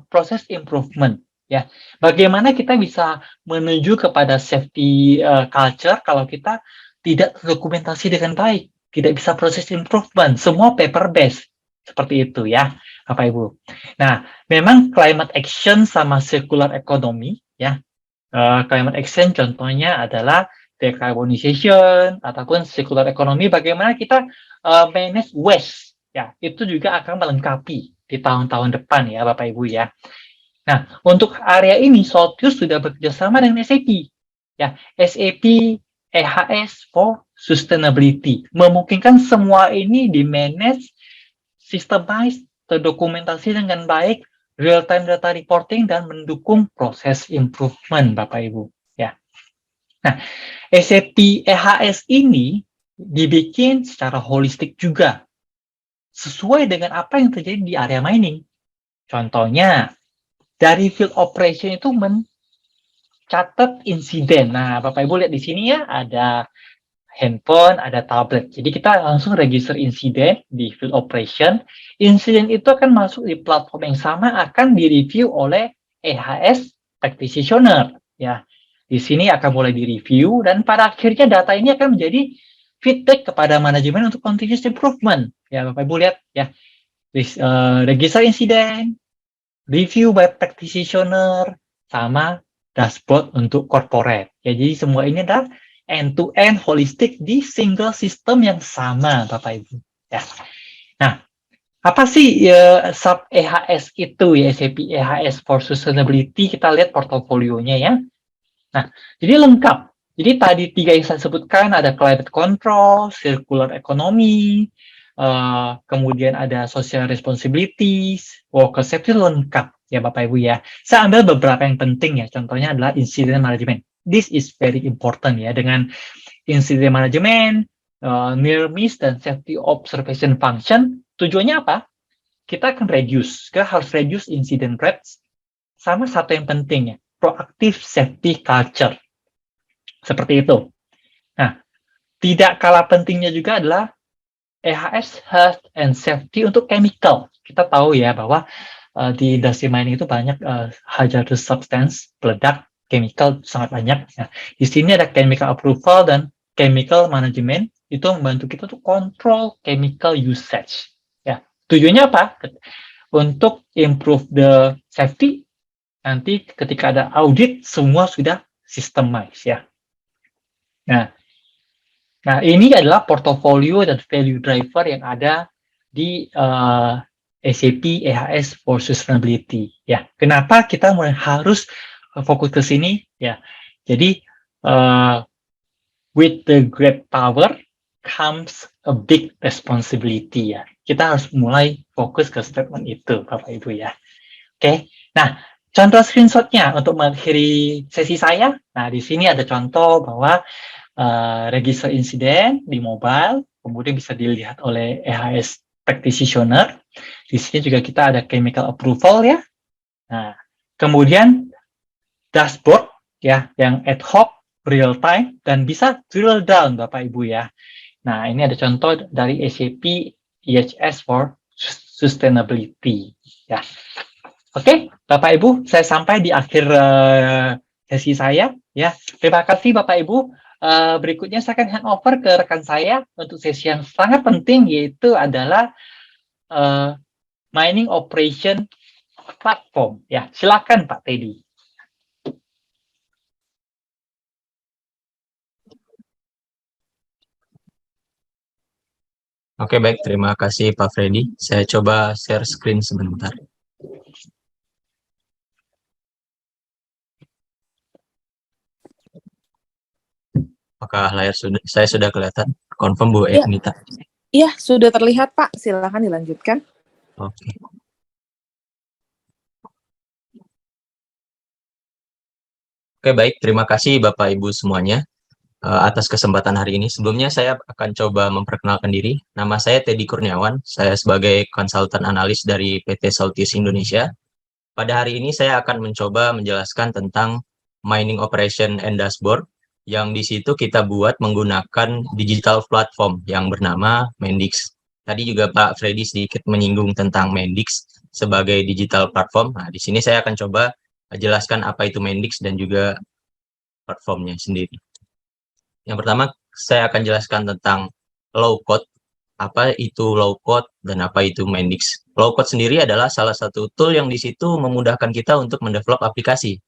proses improvement. Ya, bagaimana kita bisa menuju kepada safety culture kalau kita tidak terdokumentasi dengan baik, tidak bisa proses improvement, semua paper based seperti itu ya, Bapak Ibu. Nah, memang climate action sama circular economy ya. Climate action contohnya adalah decarbonization ataupun circular economy, bagaimana kita manage waste ya, itu juga akan melengkapi di tahun-tahun depan ya Bapak Ibu ya. Nah, untuk area ini Soltius sudah bekerjasama dengan SAP ya, SAP EHS for Sustainability, memungkinkan semua ini di manage, systemize, terdokumentasi dengan baik, real-time data reporting, dan mendukung proses improvement, Bapak Ibu. Ya. Nah, SAP EHS ini dibikin secara holistik juga, sesuai dengan apa yang terjadi di area mining. Contohnya, dari field operation itu mencatat insiden. Nah, Bapak Ibu lihat di sini ya, ada handphone, ada tablet. Jadi kita langsung register insiden di field operation. Insiden itu akan masuk di platform yang sama, akan direview oleh EHS practitioner. Ya, di sini akan mulai direview, dan pada akhirnya data ini akan menjadi feedback kepada manajemen untuk continuous improvement. Ya, Bapak Ibu lihat ya, register insiden, review by practitioner, sama dashboard untuk corporate. Ya, jadi semua ini adalah end-to-end holistik di single system yang sama, Bapak Ibu. Ya. Nah, apa sih sub EHS itu ya, SAP EHS for Sustainability? Kita lihat portofolionya ya. Nah, jadi lengkap. Jadi tadi 3 yang saya sebutkan, ada climate control, circular economy, kemudian ada social responsibilities, worker safety lengkap ya Bapak Ibu ya. Saya ambil beberapa yang penting ya, contohnya adalah incident management. This is very important ya, dengan incident management, near miss dan safety observation function. Tujuannya apa? Kita akan kita harus reduce incident rates, sama satu yang penting ya, proactive safety culture. Seperti itu. Nah, tidak kalah pentingnya juga adalah EHS, health and safety untuk chemical. Kita tahu ya bahwa di industri mining itu banyak hazardous substance, peledak, chemical sangat banyak. Nah, di sini ada chemical approval dan chemical management, itu membantu kita untuk control chemical usage. Ya, tujuannya apa? Untuk improve the safety, nanti ketika ada audit, semua sudah systemized ya. Nah, ini adalah portofolio dan value driver yang ada di SAP EHS for Sustainability. Ya, kenapa kita harus fokus ke sini? Ya, jadi with the great power comes a big responsibility ya. Kita harus mulai fokus ke statement itu, Bapak Ibu ya. Oke, nah contoh screenshotnya untuk mengakhiri sesi saya. Nah di sini ada contoh bahwa register insiden di mobile, kemudian bisa dilihat oleh EHS practitioner. Di sini juga kita ada chemical approval ya. Nah kemudian dashboard ya, yang ad hoc, real time, dan bisa drill down Bapak Ibu ya. Nah, ini ada contoh dari SAP EHS for Sustainability. Ya, oke, Bapak Ibu, saya sampai di akhir sesi saya. Ya, terima kasih Bapak Ibu. Berikutnya saya akan hand over ke rekan saya untuk sesi yang sangat penting, yaitu adalah mining operation platform. Ya, silakan Pak Teddy. Oke, baik. Terima kasih Pak Freddy. Saya coba share screen sebentar. Apakah layar saya sudah kelihatan? Confirm Bu Ernita? Iya, sudah terlihat Pak. Silakan dilanjutkan. Oke. Oke, baik. Terima kasih Bapak Ibu semuanya atas kesempatan hari ini. Sebelumnya saya akan coba memperkenalkan diri. Nama saya Teddy Kurniawan. Saya sebagai konsultan analis dari PT Southeast Indonesia. Pada hari ini saya akan mencoba menjelaskan tentang mining operation and dashboard yang di situ kita buat menggunakan digital platform yang bernama Mendix. Tadi juga Pak Freddy sedikit menyinggung tentang Mendix sebagai digital platform. Nah, di sini saya akan coba jelaskan apa itu Mendix dan juga platformnya sendiri. Yang pertama, saya akan jelaskan tentang low code, apa itu low code dan apa itu Mendix. Low code sendiri adalah salah satu tool yang di situ memudahkan kita untuk mendevelop aplikasi.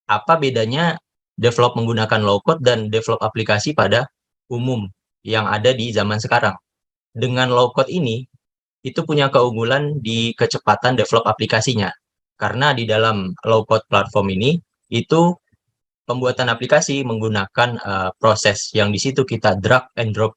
Apa bedanya develop menggunakan low code dan develop aplikasi pada umum yang ada di zaman sekarang? Dengan low code ini, itu punya keunggulan di kecepatan develop aplikasinya. Karena di dalam low code platform ini, itu pembuatan aplikasi menggunakan proses yang di situ kita drag and drop.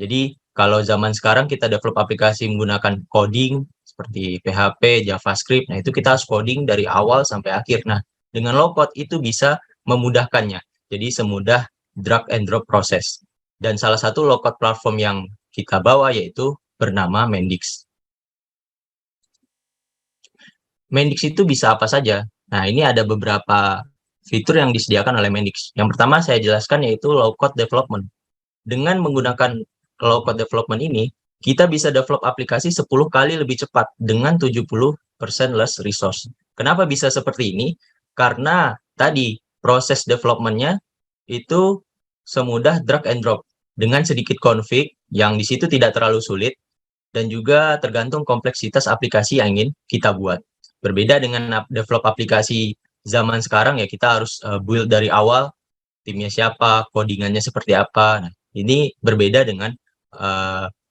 Jadi kalau zaman sekarang kita develop aplikasi menggunakan coding seperti PHP, JavaScript, nah itu kita harus coding dari awal sampai akhir. Nah, dengan low code itu bisa memudahkannya. Jadi semudah drag and drop proses. Dan salah satu low code platform yang kita bawa yaitu bernama Mendix. Mendix itu bisa apa saja? Nah, ini ada beberapa fitur yang disediakan oleh Mendix. Yang pertama saya jelaskan yaitu low code development. Dengan menggunakan low code development ini, kita bisa develop aplikasi 10 kali lebih cepat dengan 70% less resource. Kenapa bisa seperti ini? Karena tadi proses development-nya itu semudah drag and drop dengan sedikit config yang di situ tidak terlalu sulit dan juga tergantung kompleksitas aplikasi yang ingin kita buat. Berbeda dengan develop aplikasi zaman sekarang ya kita harus build dari awal, timnya siapa, codingannya seperti apa. Nah, ini berbeda dengan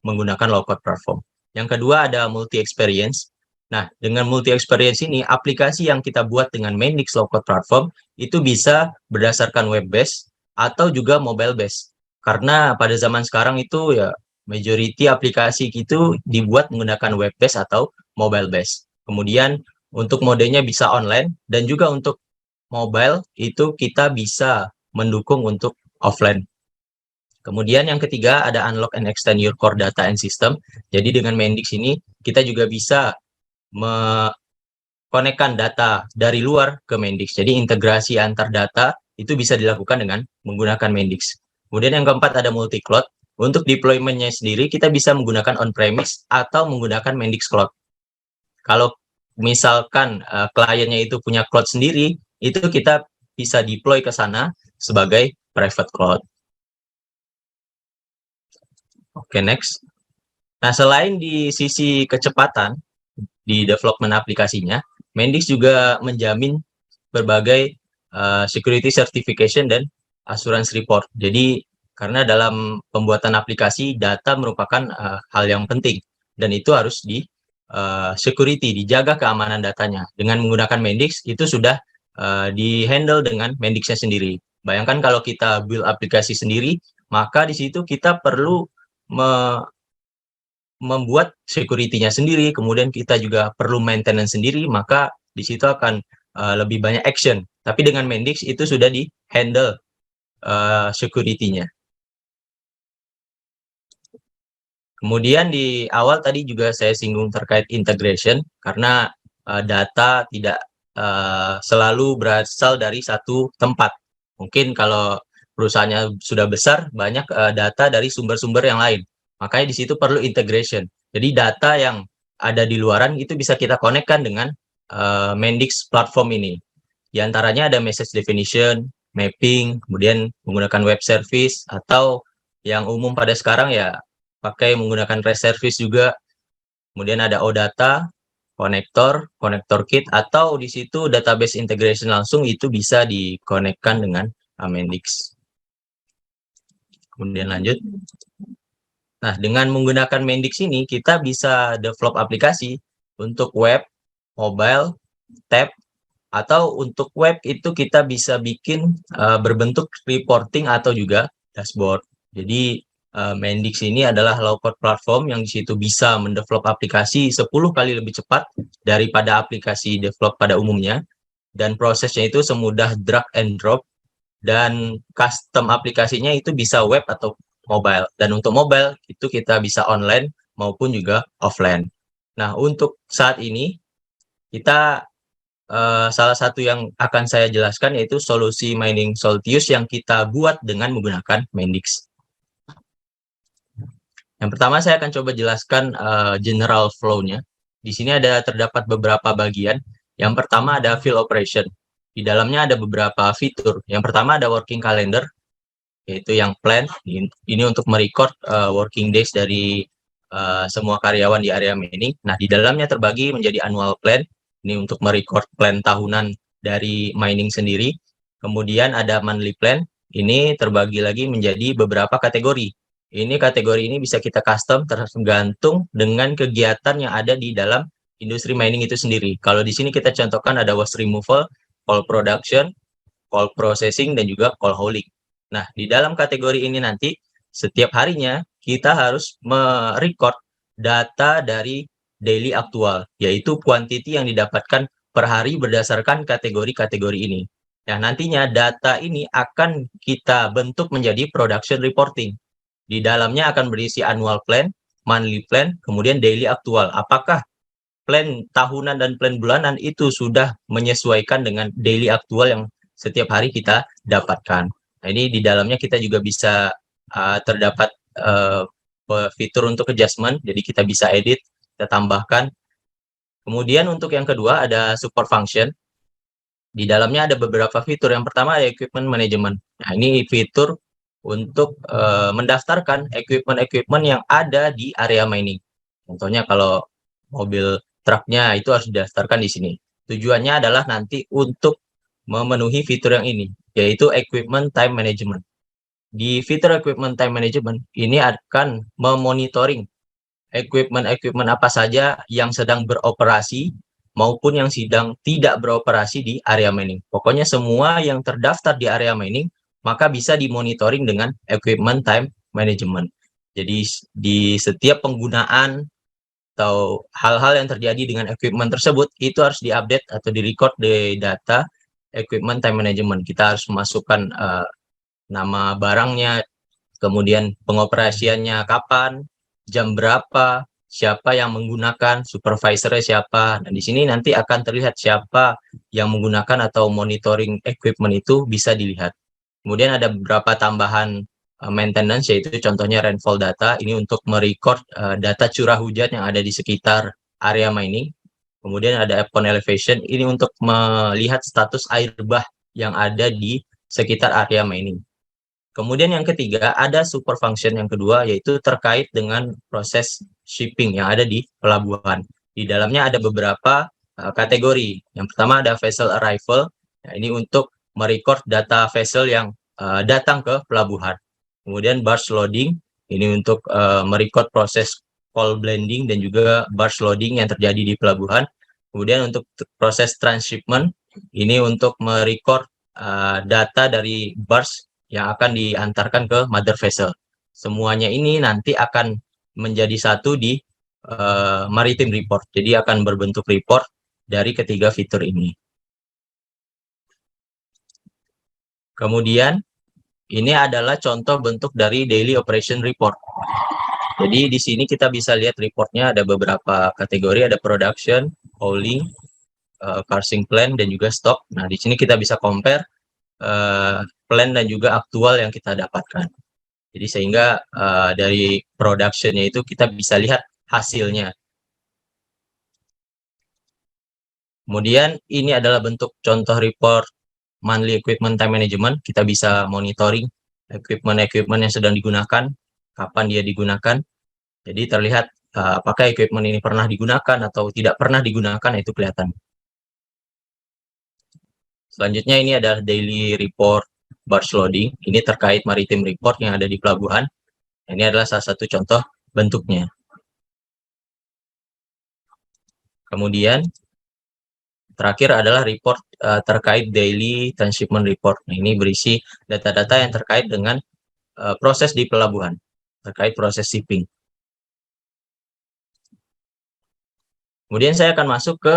menggunakan low code platform. Yang kedua ada multi experience. Nah, dengan multi experience ini aplikasi yang kita buat dengan Mendix low code platform itu bisa berdasarkan web based atau juga mobile based. Karena pada zaman sekarang itu ya majority aplikasi itu dibuat menggunakan web based atau mobile based. Kemudian untuk modenya bisa online, dan juga untuk mobile itu kita bisa mendukung untuk offline. Kemudian yang ketiga ada unlock and extend your core data and system. Jadi dengan Mendix ini kita juga bisa konekkan data dari luar ke Mendix. Jadi integrasi antar data itu bisa dilakukan dengan menggunakan Mendix. Kemudian yang keempat ada multi-cloud. Untuk deployment-nya sendiri kita bisa menggunakan on-premise atau menggunakan Mendix Cloud. Kalau misalkan kliennya itu punya cloud sendiri, itu kita bisa deploy ke sana sebagai private cloud. Oke, next. Nah, selain di sisi kecepatan di development aplikasinya, Mendix juga menjamin berbagai security certification dan assurance report. Jadi, karena dalam pembuatan aplikasi, data merupakan hal yang penting, dan itu harus di security, dijaga keamanan datanya. Dengan menggunakan Mendix, itu sudah di-handle dengan Mendix-nya sendiri. Bayangkan kalau kita build aplikasi sendiri, maka di situ kita perlu membuat security-nya sendiri, kemudian kita juga perlu maintenance sendiri, maka di situ akan lebih banyak action. Tapi dengan Mendix itu sudah di-handle security-nya. Kemudian di awal tadi juga saya singgung terkait integration, karena data tidak selalu berasal dari satu tempat. Mungkin kalau perusahaannya sudah besar, banyak data dari sumber-sumber yang lain. Makanya di situ perlu integration. Jadi data yang ada di luaran itu bisa kita konekkan dengan Mendix platform ini. Di antaranya ada message definition, mapping, kemudian menggunakan web service, atau yang umum pada sekarang ya pakai menggunakan REST service juga. Kemudian ada OData, konektor kit, atau di situ database integration langsung itu bisa dikonekkan dengan Mendix. Kemudian lanjut. Nah, dengan menggunakan Mendix ini kita bisa develop aplikasi untuk web, mobile, tab, atau untuk web itu kita bisa bikin berbentuk reporting atau juga dashboard. Jadi Mendix ini adalah low-code platform yang di situ bisa mendevelop aplikasi 10 kali lebih cepat daripada aplikasi develop pada umumnya, dan prosesnya itu semudah drag and drop, dan custom aplikasinya itu bisa web atau mobile. Dan untuk mobile itu kita bisa online maupun juga offline. Nah, untuk saat ini kita salah satu yang akan saya jelaskan yaitu solusi mining Soltius yang kita buat dengan menggunakan Mendix. Yang pertama saya akan coba jelaskan general flow-nya. Di sini terdapat beberapa bagian. Yang pertama ada field operation. Di dalamnya ada beberapa fitur. Yang pertama ada working calendar, yaitu yang plan. Ini untuk merecord working days dari semua karyawan di area mining. Nah, di dalamnya terbagi menjadi annual plan. Ini untuk merecord plan tahunan dari mining sendiri. Kemudian ada monthly plan. Ini terbagi lagi menjadi beberapa kategori. Ini kategori ini bisa kita custom tergantung dengan kegiatan yang ada di dalam industri mining itu sendiri. Kalau di sini kita contohkan ada waste removal, coal production, coal processing, dan juga coal hauling. Nah, di dalam kategori ini nanti setiap harinya kita harus merecord data dari daily aktual, yaitu quantity yang didapatkan per hari berdasarkan kategori-kategori ini. Nah, nantinya data ini akan kita bentuk menjadi production reporting. Di dalamnya akan berisi annual plan, monthly plan, kemudian daily aktual. Apakah plan tahunan dan plan bulanan itu sudah menyesuaikan dengan daily aktual yang setiap hari kita dapatkan. Nah, ini di dalamnya kita juga bisa terdapat fitur untuk adjustment, jadi kita bisa edit, kita tambahkan. Kemudian untuk yang kedua ada support function. Di dalamnya ada beberapa fitur. Yang pertama ada equipment management. Nah, ini fitur untuk mendaftarkan equipment yang ada di area mining. Contohnya kalau mobil truknya itu harus didaftarkan di sini. Tujuannya adalah nanti untuk memenuhi fitur yang ini, yaitu equipment time management. Di fitur equipment time management ini akan memonitoring equipment apa saja yang sedang beroperasi maupun yang sedang tidak beroperasi di area mining. Pokoknya semua yang terdaftar di area mining maka bisa dimonitoring dengan equipment time management. Jadi di setiap penggunaan atau hal-hal yang terjadi dengan equipment tersebut itu harus diupdate atau direcord di data equipment time management. Kita harus memasukkan nama barangnya, kemudian pengoperasiannya kapan, jam berapa, siapa yang menggunakan, supervisornya siapa. Dan di sini nanti akan terlihat siapa yang menggunakan atau monitoring equipment itu bisa dilihat. Kemudian ada beberapa tambahan maintenance, yaitu contohnya rainfall data, ini untuk merecord data curah hujan yang ada di sekitar area mining. Kemudian ada pond elevation, ini untuk melihat status air bah yang ada di sekitar area mining. Kemudian yang ketiga, ada super function yang kedua, yaitu terkait dengan proses shipping yang ada di pelabuhan. Di dalamnya ada beberapa kategori. Yang pertama ada vessel arrival, ini untuk merecord data vessel yang datang ke pelabuhan. Kemudian barge loading, ini untuk merecord proses coal blending dan juga barge loading yang terjadi di pelabuhan. Kemudian untuk proses transshipment, ini untuk merecord data dari barge yang akan diantarkan ke mother vessel. Semuanya ini nanti akan menjadi satu di maritime report. Jadi akan berbentuk report dari ketiga fitur ini. Kemudian ini adalah contoh bentuk dari daily operation report. Jadi di sini kita bisa lihat reportnya ada beberapa kategori, ada production, hauling, parsing plan, dan juga stock. Nah, di sini kita bisa compare plan dan juga aktual yang kita dapatkan. Jadi sehingga dari production-nya itu kita bisa lihat hasilnya. Kemudian ini adalah bentuk contoh report monthly equipment time management. Kita bisa monitoring equipment yang sedang digunakan, kapan dia digunakan. Jadi terlihat apakah equipment ini pernah digunakan atau tidak pernah digunakan, itu kelihatan. Selanjutnya ini adalah daily report barge loading. Ini terkait maritime report yang ada di pelabuhan. Ini adalah salah satu contoh bentuknya. Kemudian terakhir adalah report terkait daily transshipment report. Nah, ini berisi data-data yang terkait dengan proses di pelabuhan, terkait proses shipping. Kemudian saya akan masuk ke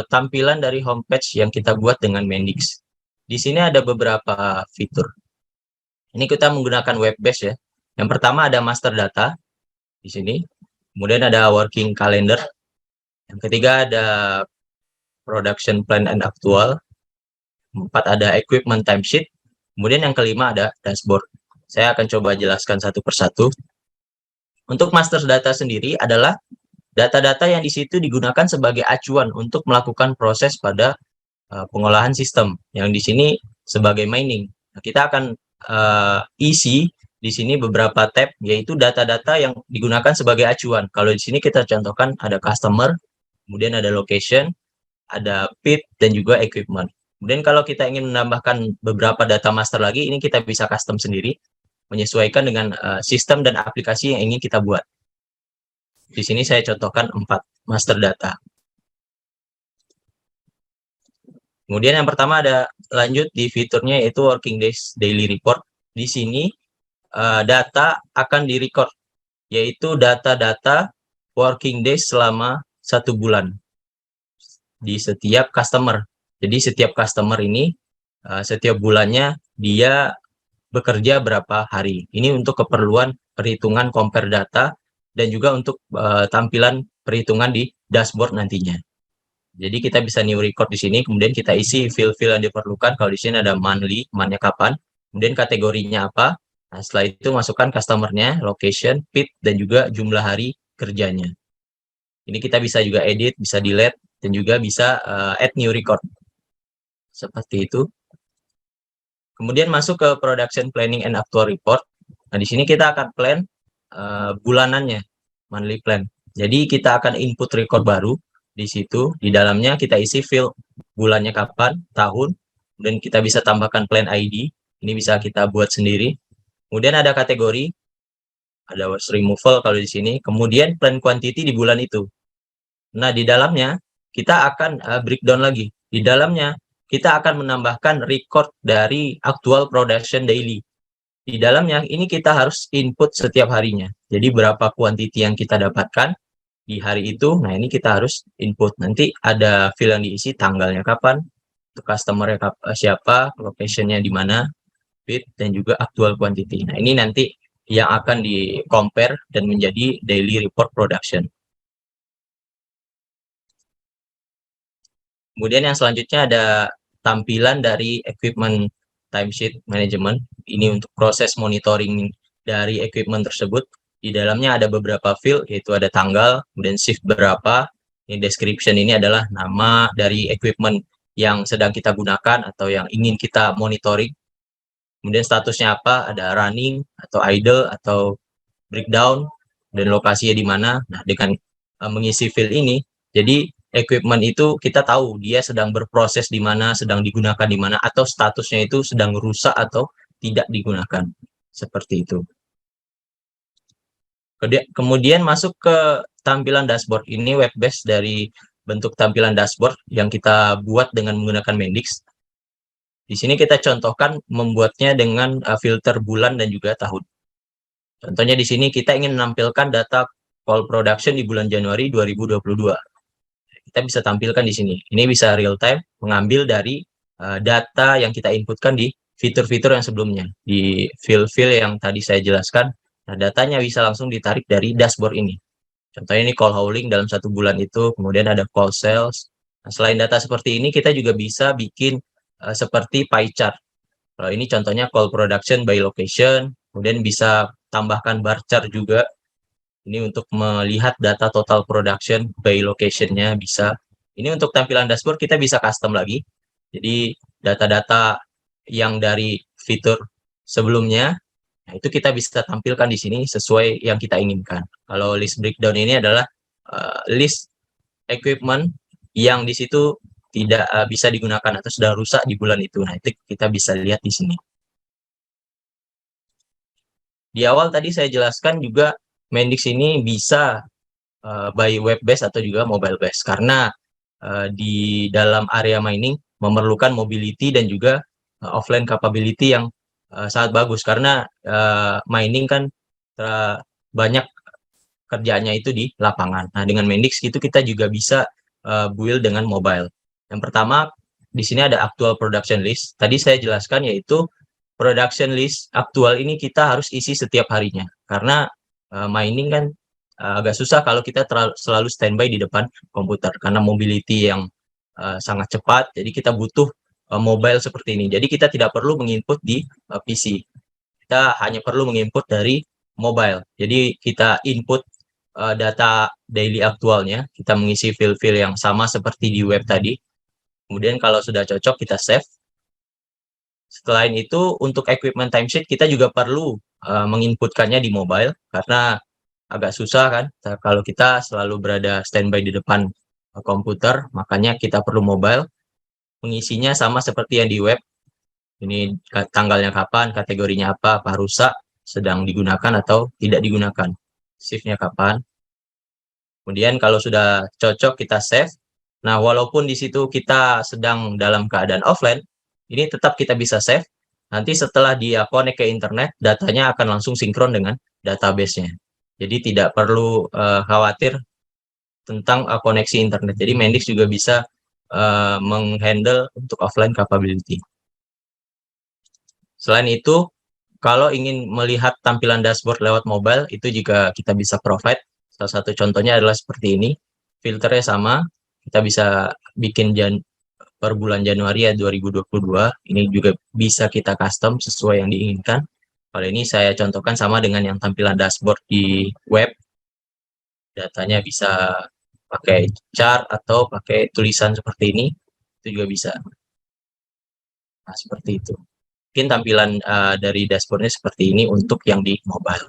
tampilan dari homepage yang kita buat dengan Mendix. Di sini ada beberapa fitur. Ini kita menggunakan web base ya. Yang pertama ada master data di sini. Kemudian ada working calendar. Yang ketiga ada production plan and actual. 4 ada equipment timesheet. Kemudian yang kelima ada dashboard. Saya akan coba jelaskan satu persatu. Untuk master data sendiri adalah data-data yang di situ digunakan sebagai acuan untuk melakukan proses pada pengolahan sistem. Yang di sini sebagai mining. Nah, kita akan isi di sini beberapa tab, yaitu data-data yang digunakan sebagai acuan. Kalau di sini kita contohkan ada customer, kemudian ada location, ada pit, dan juga equipment. Kemudian kalau kita ingin menambahkan beberapa data master lagi, ini kita bisa custom sendiri, menyesuaikan dengan sistem dan aplikasi yang ingin kita buat. Di sini saya contohkan 4 master data. Kemudian yang pertama ada lanjut di fiturnya, yaitu working days daily report. Di sini data akan direcord, yaitu data-data working days selama 1 bulan di setiap customer. Jadi setiap customer ini setiap bulannya dia bekerja berapa hari. Ini untuk keperluan perhitungan compare data dan juga untuk tampilan perhitungan di dashboard nantinya. Jadi kita bisa new record di sini, kemudian kita isi field-field yang diperlukan. Kalau di sini ada monthly, monthnya kapan, kemudian kategorinya apa. Nah, setelah itu masukkan customer-nya, location, pit, dan juga jumlah hari kerjanya. Ini kita bisa juga edit, bisa delete, dan juga bisa add new record. Seperti itu. Kemudian masuk ke production planning and actual report. Nah, di sini kita akan plan bulanannya, monthly plan. Jadi kita akan input record baru di situ. Di dalamnya kita isi field bulannya kapan, tahun, dan kita bisa tambahkan plan ID. Ini bisa kita buat sendiri. Kemudian ada kategori, ada waste removal kalau di sini. Kemudian plan quantity di bulan itu. Nah, di dalamnya kita akan breakdown lagi. Di dalamnya kita akan menambahkan record dari actual production daily. Di dalamnya ini kita harus input setiap harinya. Jadi berapa kuantiti yang kita dapatkan di hari itu, nah ini kita harus input. Nanti ada field yang diisi, tanggalnya kapan, untuk customer-nya siapa, location-nya di mana, bid, dan juga actual quantity. Nah ini nanti yang akan di-compare dan menjadi daily report production. Kemudian yang selanjutnya ada tampilan dari equipment timesheet management. Ini untuk proses monitoring dari equipment tersebut. Di dalamnya ada beberapa field, yaitu ada tanggal, kemudian shift berapa. Ini description ini adalah nama dari equipment yang sedang kita gunakan atau yang ingin kita monitoring. Kemudian statusnya apa, ada running, atau idle, atau breakdown, dan lokasinya di mana. Nah, dengan mengisi field ini, jadi equipment itu kita tahu dia sedang berproses di mana, sedang digunakan di mana, atau statusnya itu sedang rusak atau tidak digunakan. Seperti itu. Kemudian masuk ke tampilan dashboard. Ini web based dari bentuk tampilan dashboard yang kita buat dengan menggunakan Mendix. Di sini kita contohkan membuatnya dengan filter bulan dan juga tahun. Contohnya di sini kita ingin menampilkan data call production di bulan Januari 2022. Kita bisa tampilkan di sini. Ini bisa real time, mengambil dari data yang kita inputkan di fitur-fitur yang sebelumnya. Di field-field yang tadi saya jelaskan, nah datanya bisa langsung ditarik dari dashboard ini. Contohnya ini call hauling dalam 1 bulan itu, kemudian ada call sales. Nah, selain data seperti ini, kita juga bisa bikin seperti pie chart. Kalau ini contohnya call production by location, kemudian bisa tambahkan bar chart juga. Ini untuk melihat data total production by location-nya bisa. Ini untuk tampilan dashboard kita bisa custom lagi. Jadi data-data yang dari fitur sebelumnya, nah itu kita bisa tampilkan di sini sesuai yang kita inginkan. Kalau list breakdown ini adalah list equipment yang di situ tidak bisa digunakan atau sudah rusak di bulan itu. Nah, itu kita bisa lihat di sini. Di awal tadi saya jelaskan juga Mendix ini bisa by web based atau juga mobile based karena di dalam area mining memerlukan mobility dan juga offline capability yang sangat bagus karena mining kan banyak kerjaannya itu di lapangan. Nah, dengan Mendix itu kita juga bisa build dengan mobile. Yang pertama, di sini ada actual production list. Tadi saya jelaskan yaitu production list aktual ini kita harus isi setiap harinya. Karena mining kan agak susah kalau kita selalu standby di depan komputer. Karena mobility yang sangat cepat, jadi kita butuh mobile seperti ini. Jadi kita tidak perlu menginput di PC. Kita hanya perlu menginput dari mobile. Jadi kita input data daily aktualnya, kita mengisi field-field yang sama seperti di web tadi. Kemudian kalau sudah cocok, kita save. Selain itu, untuk equipment timesheet, kita juga perlu menginputkannya di mobile, karena agak susah kan, kalau kita selalu berada standby di depan komputer, makanya kita perlu mobile. Mengisinya sama seperti yang di web, ini tanggalnya kapan, kategorinya apa rusak, sedang digunakan atau tidak digunakan, shift-nya kapan. Kemudian kalau sudah cocok kita save. Nah, walaupun di situ kita sedang dalam keadaan offline, ini tetap kita bisa save. Nanti setelah dia connect ke internet, datanya akan langsung sinkron dengan database-nya. Jadi tidak perlu khawatir tentang koneksi internet. Jadi Mendix juga bisa menghandle untuk offline capability. Selain itu, kalau ingin melihat tampilan dashboard lewat mobile, itu juga kita bisa provide. Salah satu contohnya adalah seperti ini. Filternya sama, kita bisa bikin per bulan Januari 2022. Ini juga bisa kita custom sesuai yang diinginkan. Kalau ini saya contohkan sama dengan yang tampilan dashboard di web. Datanya bisa pakai chart atau pakai tulisan seperti ini, itu juga bisa. Nah, seperti itu. Mungkin tampilan dari dashboardnya seperti ini untuk yang di mobile.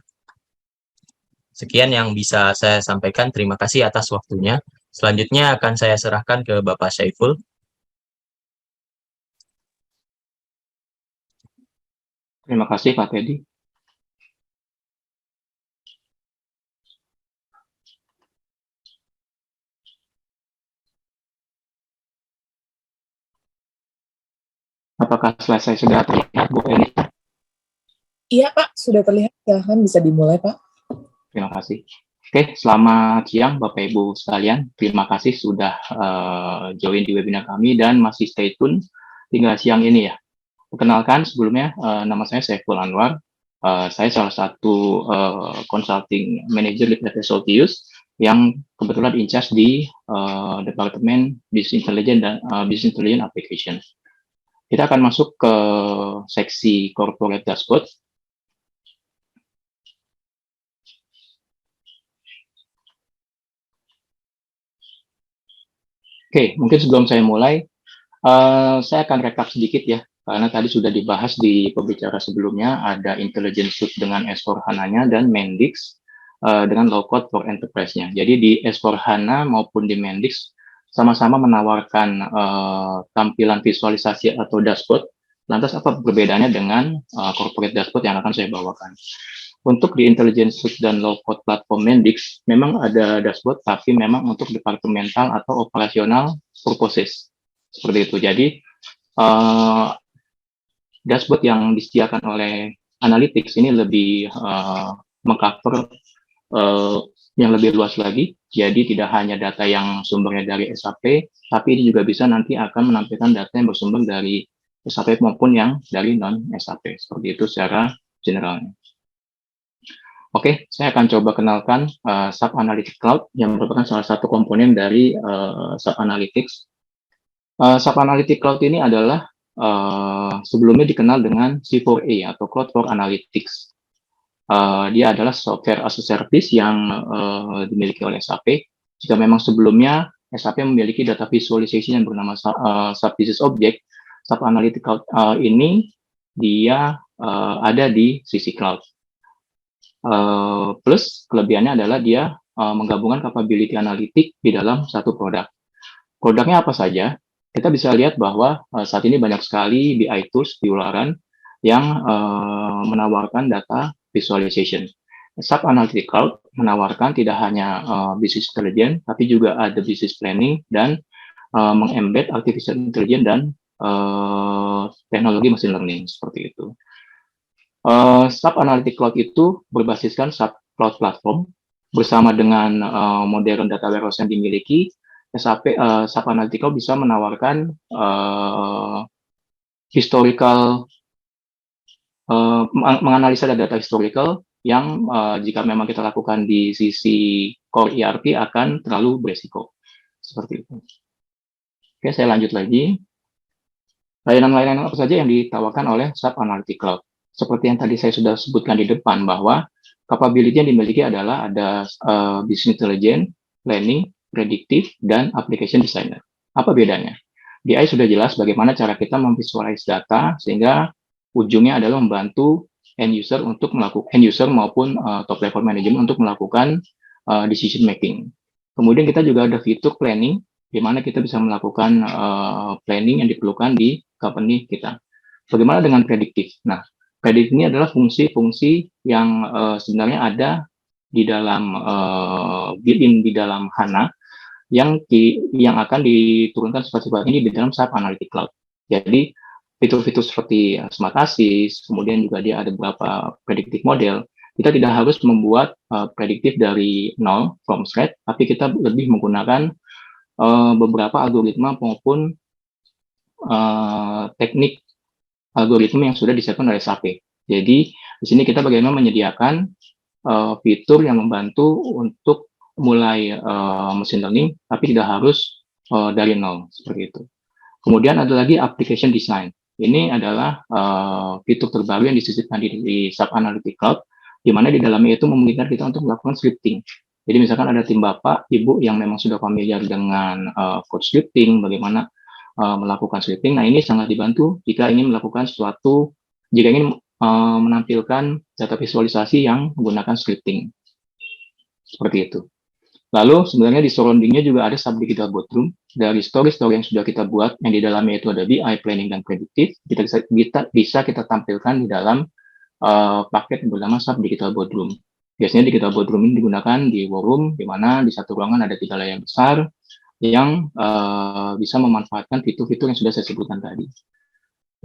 Sekian yang bisa saya sampaikan. Terima kasih atas waktunya. Selanjutnya akan saya serahkan ke Bapak Syaiful. Terima kasih Pak Teddy. Apakah slide saya sudah terlihat, Bu Eni? Iya Pak, sudah terlihat. Silahkan bisa dimulai Pak. Terima kasih. Oke, selamat siang Bapak Ibu sekalian. Terima kasih sudah join di webinar kami dan masih stay tune hingga siang ini ya. Perkenalkan sebelumnya, nama saya Saiful Anwar. Saya salah satu consulting manager di PT Soltius yang kebetulan in charge di Departemen Business Intelligence dan Business Intelligence Application. Kita akan masuk ke seksi Corporate Dashboard. Oke, mungkin sebelum saya mulai, saya akan rekap sedikit ya, karena tadi sudah dibahas di pembicara sebelumnya, ada Intelligence Suite dengan S/4HANA-nya dan Mendix dengan Low Code for Enterprise-nya. Jadi di S/4HANA maupun di Mendix sama-sama menawarkan tampilan visualisasi atau dashboard. Lantas apa perbedaannya dengan corporate dashboard yang akan saya bawakan? Untuk di Intelligence Suite dan Low Code Platform Mendix, memang ada dashboard, tapi memang untuk departemental atau operasional purposes. Seperti itu. Jadi, dashboard yang disediakan oleh Analytics ini lebih mengcover yang lebih luas lagi. Jadi, tidak hanya data yang sumbernya dari SAP, tapi ini juga bisa nanti akan menampilkan data yang bersumber dari SAP maupun yang dari non-SAP. Seperti itu secara generalnya. Oke, saya akan coba kenalkan SAP Analytics Cloud yang merupakan salah satu komponen dari SAP Analytics. SAP Analytics Cloud ini adalah sebelumnya dikenal dengan C4A atau Cloud for Analytics. Dia adalah software as a service yang dimiliki oleh SAP. Jika memang sebelumnya SAP memiliki data visualization yang bernama SAP Business Object, SAP Analytics Cloud ini dia ada di sisi cloud. Plus kelebihannya adalah dia menggabungkan capability analitik di dalam satu produk. Produknya apa saja? Kita bisa lihat bahwa saat ini banyak sekali BI tools di luaran yang menawarkan data visualization. SAP Analytics Cloud menawarkan tidak hanya business intelligence, tapi juga ada business planning dan mengembed artificial intelligence dan teknologi machine learning seperti itu. SAP Analytics Cloud itu berbasiskan SAP Cloud Platform bersama dengan modern data warehouse yang dimiliki. SAP Analytics Cloud bisa menawarkan menganalisa data historical yang jika memang kita lakukan di sisi core ERP akan terlalu beresiko. Seperti itu. Oke, saya lanjut lagi. Layanan-layanan apa saja yang ditawarkan oleh SAP Analytics Cloud? Seperti yang tadi saya sudah sebutkan di depan bahwa capability yang dimiliki adalah ada business intelligence, planning, predictive, dan application designer. Apa bedanya? BI sudah jelas bagaimana cara kita memvisualize data sehingga ujungnya adalah membantu end user maupun top level management untuk melakukan decision making. Kemudian kita juga ada fitur planning di mana kita bisa melakukan planning yang diperlukan di company kita. Bagaimana dengan predictive? Nah, predictive ini adalah fungsi-fungsi yang sebenarnya ada di dalam built-in di dalam HANA yang akan diturunkan sifat-sifat ini di dalam SAP Analytics Cloud. Jadi fitur-fitur seperti smart assist, kemudian juga dia ada beberapa predictive model. Kita tidak harus membuat predictive dari nol from scratch, tapi kita lebih menggunakan beberapa algoritma maupun teknik algoritma yang sudah disiapkan oleh SAP. Jadi di sini kita bagaimana menyediakan fitur yang membantu untuk mulai machine learning, tapi tidak harus dari nol seperti itu. Kemudian ada lagi application design. Ini adalah fitur terbaru yang disisipkan di SAP Analytics Cloud, di mana di dalamnya itu memungkinkan kita untuk melakukan scripting. Jadi misalkan ada tim bapak, ibu yang memang sudah familiar dengan code scripting, bagaimana melakukan scripting. Nah, ini sangat dibantu jika ingin melakukan jika ingin menampilkan data visualisasi yang menggunakan scripting. Seperti itu. Lalu sebenarnya di surroundingnya juga ada SAP Digital Boardroom. Dari story-story yang sudah kita buat, yang di dalamnya itu ada BI, planning, dan predictive, bisa kita tampilkan di dalam paket bernama SAP Digital Boardroom. Biasanya Digital Boardroom ini digunakan di war room, di mana di satu ruangan ada 3 layar besar, yang bisa memanfaatkan fitur-fitur yang sudah saya sebutkan tadi.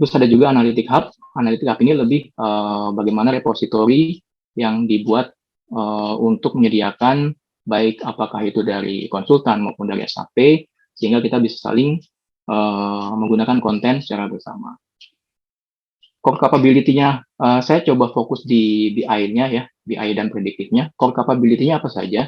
Terus ada juga Analytic Hub. Analytic Hub ini lebih bagaimana repositori yang dibuat untuk menyediakan baik apakah itu dari konsultan maupun dari SAP, sehingga kita bisa saling menggunakan konten secara bersama. Core capability-nya, saya coba fokus di BI-nya ya, BI dan prediktifnya. Core capability-nya apa saja?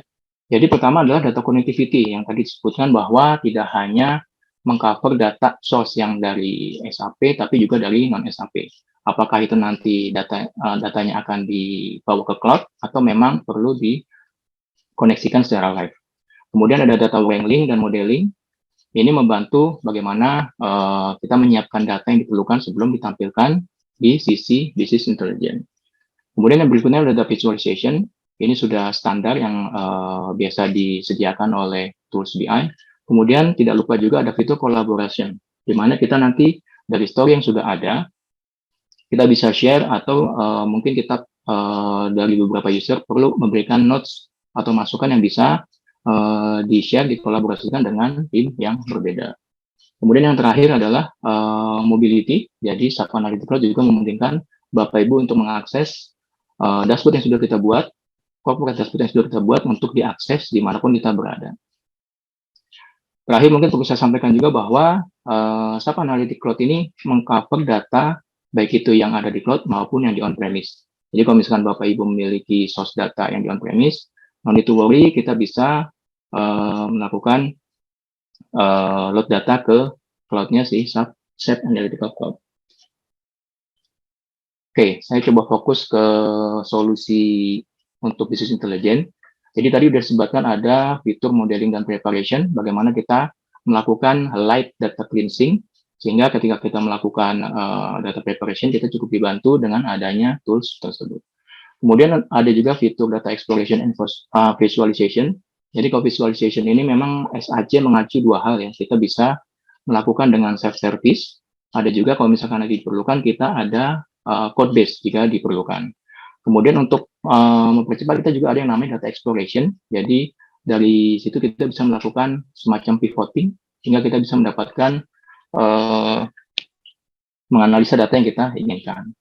Jadi pertama adalah data connectivity, yang tadi disebutkan bahwa tidak hanya mengcover data source yang dari SAP, tapi juga dari non-SAP. Apakah itu nanti datanya akan dibawa ke cloud, atau memang perlu dikoneksikan secara live. Kemudian ada data wrangling dan modeling. Ini membantu bagaimana kita menyiapkan data yang diperlukan sebelum ditampilkan di sisi business intelligence. Kemudian yang berikutnya ada data visualization. Ini sudah standar yang biasa disediakan oleh tools BI. Kemudian tidak lupa juga ada fitur collaboration, di mana kita nanti dari story yang sudah ada, kita bisa share atau mungkin kita dari beberapa user perlu memberikan notes atau masukan yang bisa di-share, dikolaborasikan dengan tim yang berbeda. Kemudian yang terakhir adalah mobility. Jadi SAP Analytics juga memungkinkan Bapak Ibu untuk mengakses dashboard yang sudah kita buat, corporate dashboard yang sudah kita buat untuk diakses dimanapun kita berada. Terakhir mungkin perlu saya sampaikan juga bahwa SAP Analytics Cloud ini mengcover data baik itu yang ada di cloud maupun yang di on-premise. Jadi kalau misalkan Bapak Ibu memiliki source data yang di on-premise, no need to worry, kita bisa melakukan load data ke cloud-nya si SAP Analytics Cloud. Oke, saya coba fokus ke solusi untuk business intelligence. Jadi tadi sudah disebutkan ada fitur modeling dan preparation, bagaimana kita melakukan light data cleansing, sehingga ketika kita melakukan data preparation, kita cukup dibantu dengan adanya tools tersebut. Kemudian ada juga fitur data exploration and visualization. Jadi kalau visualization ini memang SAC mengacu dua hal ya, kita bisa melakukan dengan self-service, ada juga kalau misalkan lagi diperlukan, kita ada code base jika diperlukan. Kemudian untuk mempercepat kita juga ada yang namanya data exploration. Jadi dari situ kita bisa melakukan semacam pivoting sehingga kita bisa mendapatkan menganalisa data yang kita inginkan.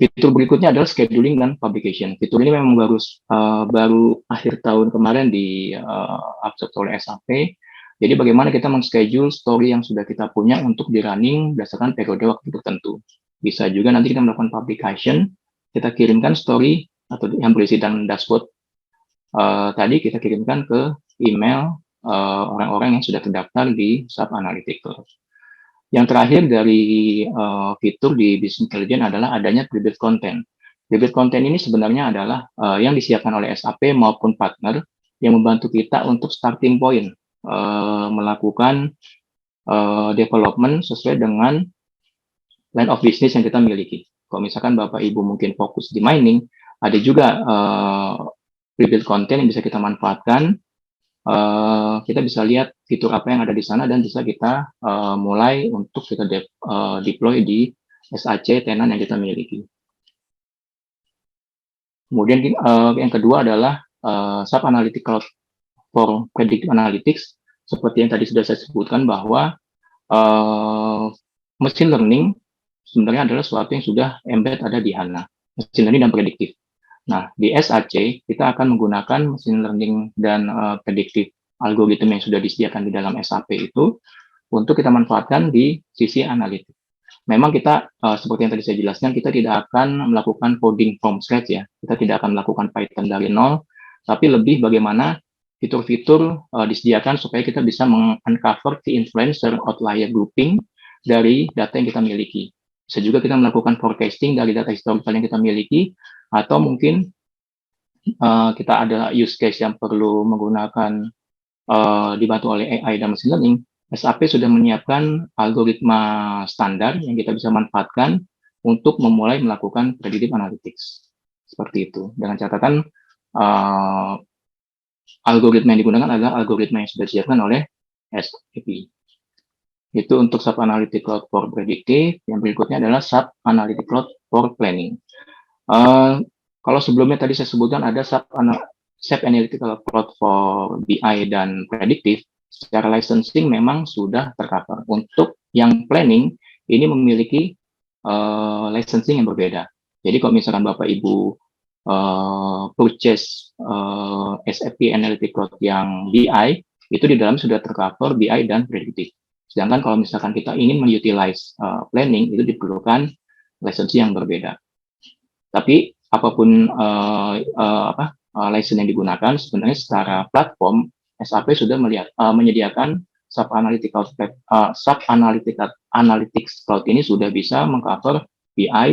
Fitur berikutnya adalah scheduling dan publication. Fitur ini memang baru akhir tahun kemarin di absorb oleh SAP. Jadi bagaimana kita men-schedule story yang sudah kita punya untuk di-running berdasarkan periode waktu tertentu. Bisa juga nanti kita melakukan publication, kita kirimkan story atau yang berisi dan dashboard tadi kita kirimkan ke email orang-orang yang sudah terdaftar di SAP Analytics. Yang terakhir dari fitur di Business Intelligence adalah adanya pre-built content. Pre-built content ini sebenarnya adalah yang disiapkan oleh SAP maupun partner yang membantu kita untuk starting point melakukan development sesuai dengan line of business yang kita miliki. Kalau misalkan Bapak Ibu mungkin fokus di mining, ada juga pre-built content yang bisa kita manfaatkan. Kita bisa lihat fitur apa yang ada di sana dan bisa kita mulai untuk kita deploy di SAC tenan yang kita miliki. Kemudian yang kedua adalah SAP Analytics Cloud for Predictive Analytics. Seperti yang tadi sudah saya sebutkan bahwa machine learning sebenarnya adalah sesuatu yang sudah embed ada di HANA, machine learning dan prediktif. Nah, di SAC kita akan menggunakan machine learning dan prediktif algoritma yang sudah disediakan di dalam SAP itu untuk kita manfaatkan di sisi analitik. Memang kita, seperti yang tadi saya jelaskan, kita tidak akan melakukan coding from scratch ya. Kita tidak akan melakukan Python dari nol, tapi lebih bagaimana fitur-fitur disediakan supaya kita bisa meng-uncover the influencer outlier grouping dari data yang kita miliki. Bisa juga kita melakukan forecasting dari data historical yang kita miliki, atau mungkin kita ada use case yang perlu menggunakan dibantu oleh AI dan machine learning. SAP sudah menyiapkan algoritma standar yang kita bisa manfaatkan untuk memulai melakukan predictive analytics. Seperti itu. Dengan catatan algoritma yang digunakan adalah algoritma yang sudah disiapkan oleh SAP. Itu untuk SAP Analytics Cloud for Predictive. Yang berikutnya adalah SAP Analytics Cloud for Planning. Kalau sebelumnya tadi saya sebutkan ada SAP Analytics Cloud for BI dan Predictive, secara licensing memang sudah tercover. Untuk yang planning, ini memiliki licensing yang berbeda. Jadi kalau misalkan Bapak Ibu purchase SAP Analytics Cloud yang BI, itu di dalam sudah tercover BI dan predictive. Sedangkan kalau misalkan kita ingin mengutilize planning, itu diperlukan lisensi yang berbeda. Tapi apapun license yang digunakan, sebenarnya secara platform SAP sudah menyediakan SAP Analytics Cloud ini sudah bisa mengcover BI,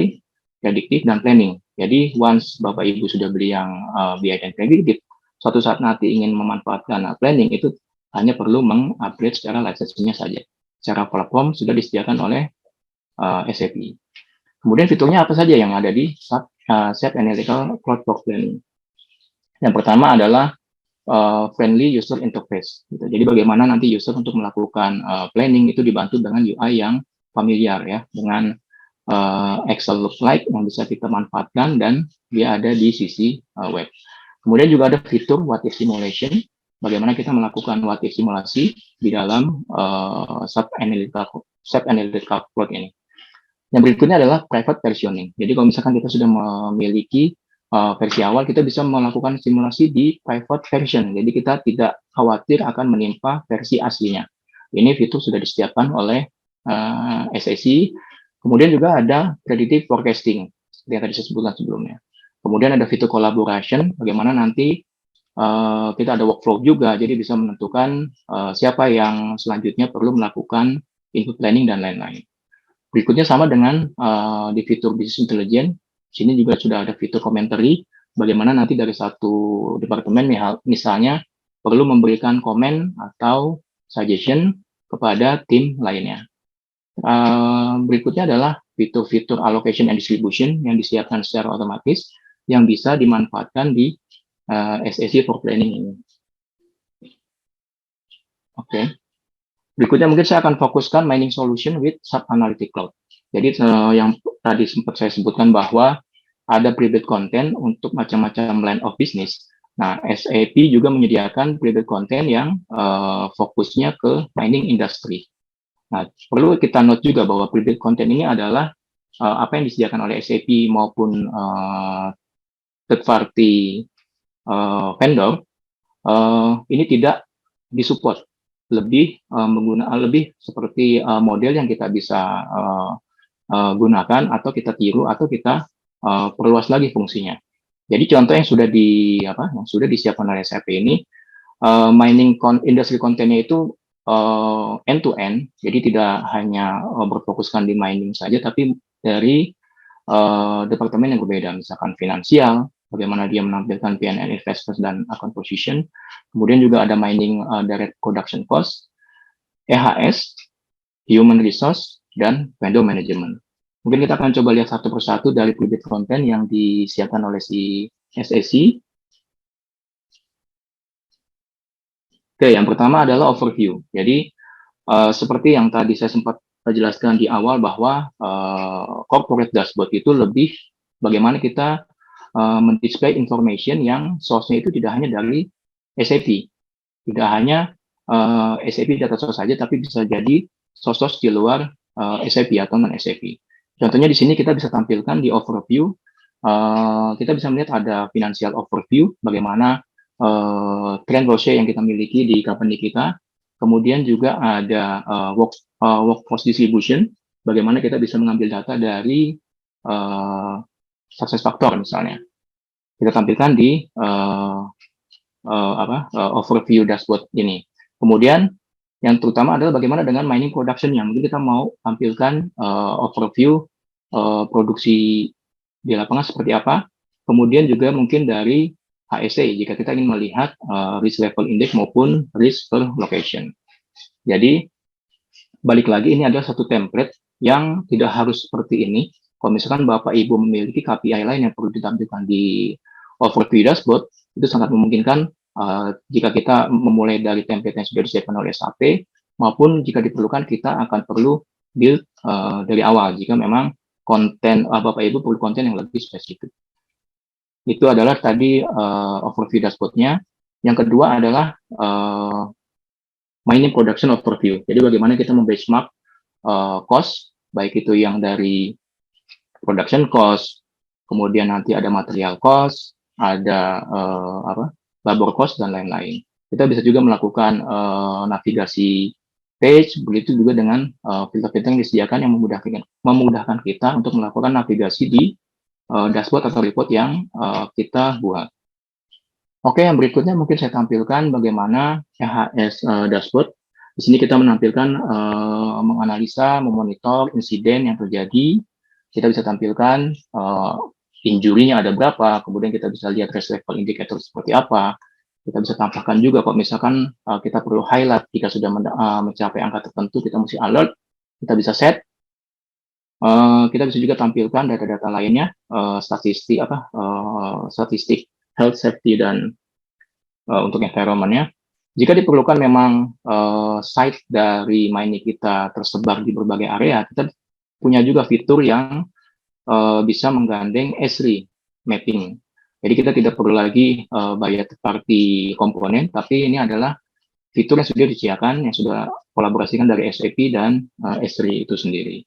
predictive, dan planning. Jadi once Bapak Ibu sudah beli yang BI dan predictive, suatu saat nanti ingin memanfaatkan planning, itu hanya perlu mengupgrade secara lisensinya saja. Secara platform sudah disediakan oleh SAP. Kemudian fiturnya apa saja yang ada di SAP Analytical Cloud for Planning? Yang pertama adalah friendly user interface. Gitu. Jadi bagaimana nanti user untuk melakukan planning itu dibantu dengan UI yang familiar ya, dengan Excel look-like yang bisa kita manfaatkan dan dia ada di sisi web. Kemudian juga ada fitur what if simulation, bagaimana kita melakukan what if simulasi di dalam SAP Analytical Cloud ini. Yang berikutnya adalah private versioning. Jadi kalau misalkan kita sudah memiliki versi awal, kita bisa melakukan simulasi di private version. Jadi kita tidak khawatir akan menimpa versi aslinya. Ini fitur sudah disediakan oleh SAC. Kemudian juga ada predictive forecasting, seperti yang tadi saya sebutkan sebelumnya. Kemudian ada fitur collaboration, bagaimana nanti kita ada workflow juga, jadi bisa menentukan siapa yang selanjutnya perlu melakukan input planning dan lain-lain. Berikutnya sama dengan di fitur business intelligence, sini juga sudah ada fitur commentary, bagaimana nanti dari satu departemen misalnya perlu memberikan komen atau suggestion kepada tim lainnya. Berikutnya adalah fitur-fitur allocation and distribution yang disiapkan secara otomatis yang bisa dimanfaatkan di SAC for Planning ini. Oke. Berikutnya mungkin saya akan fokuskan mining solution with SAP Analytics Cloud. Jadi yang tadi sempat saya sebutkan bahwa ada private content untuk macam-macam line of business. Nah, SAP juga menyediakan private content yang fokusnya ke mining industry. Nah, perlu kita note juga bahwa private content ini adalah apa yang disediakan oleh SAP maupun third party vendor, ini tidak disupport. Lebih lebih seperti model yang kita bisa gunakan atau kita tiru atau kita perluas lagi fungsinya. Jadi contoh yang sudah disiapkan oleh SAP ini, mining industry content-nya itu end to end, jadi tidak hanya berfokuskan di mining saja, tapi dari departemen yang berbeda, misalkan finansial, bagaimana dia menampilkan P&L investors dan account position. Kemudian juga ada mining direct production cost, EHS, human resource, dan vendor management. Mungkin kita akan coba lihat satu persatu dari private content yang disiapkan oleh si SAC. Oke, yang pertama adalah overview. Jadi seperti yang tadi saya sempat jelaskan di awal bahwa corporate dashboard itu lebih bagaimana kita mendisplay information yang source-nya itu tidak hanya dari SAP, tidak hanya SAP data source saja, tapi bisa jadi source di luar SAP atau non SAP. Contohnya di sini kita bisa tampilkan di overview, kita bisa melihat ada financial overview, bagaimana trend ratio yang kita miliki di company kita. Kemudian juga ada workforce distribution, bagaimana kita bisa mengambil data dari success factor misalnya. Kita tampilkan di overview dashboard ini. Kemudian yang terutama adalah bagaimana dengan mining production-nya. Mungkin kita mau tampilkan overview produksi di lapangan seperti apa. Kemudian juga mungkin dari HSE jika kita ingin melihat risk level index maupun risk per location. Jadi balik lagi ini adalah satu template yang tidak harus seperti ini. Kalau misalkan Bapak Ibu memiliki KPI lain yang perlu ditampilkan di overview dashboard, itu sangat memungkinkan jika kita memulai dari template yang sudah disiapkan oleh SAP, maupun jika diperlukan kita akan perlu build dari awal jika memang konten Bapak Ibu perlu konten yang lebih spesifik. Itu adalah tadi overview dashboard-nya. Yang kedua adalah mining production overview. Jadi bagaimana kita membenchmark cost, baik itu yang dari production cost, kemudian nanti ada material cost, ada labor cost dan lain-lain. Kita bisa juga melakukan navigasi page, begitu juga dengan filter-filter yang disediakan yang memudahkan kita untuk melakukan navigasi di dashboard atau report yang kita buat. Oke, yang berikutnya mungkin saya tampilkan bagaimana EHS dashboard. Di sini kita menampilkan menganalisa, memonitor insiden yang terjadi. Kita bisa tampilkan injury-nya ada berapa, kemudian kita bisa lihat risk level indicator seperti apa. Kita bisa tambahkan juga kalau misalkan kita perlu highlight jika sudah mencapai angka tertentu, kita mesti alert, kita bisa set. Kita bisa juga tampilkan data-data lainnya, statistik health safety dan untuk environment-nya. Jika diperlukan memang site dari mining kita tersebar di berbagai area, kita punya juga fitur yang bisa menggandeng Esri mapping. Jadi kita tidak perlu lagi bayar third party komponen, tapi ini adalah fitur yang sudah disediakan, yang sudah kolaborasikan dari SAP dan Esri itu sendiri.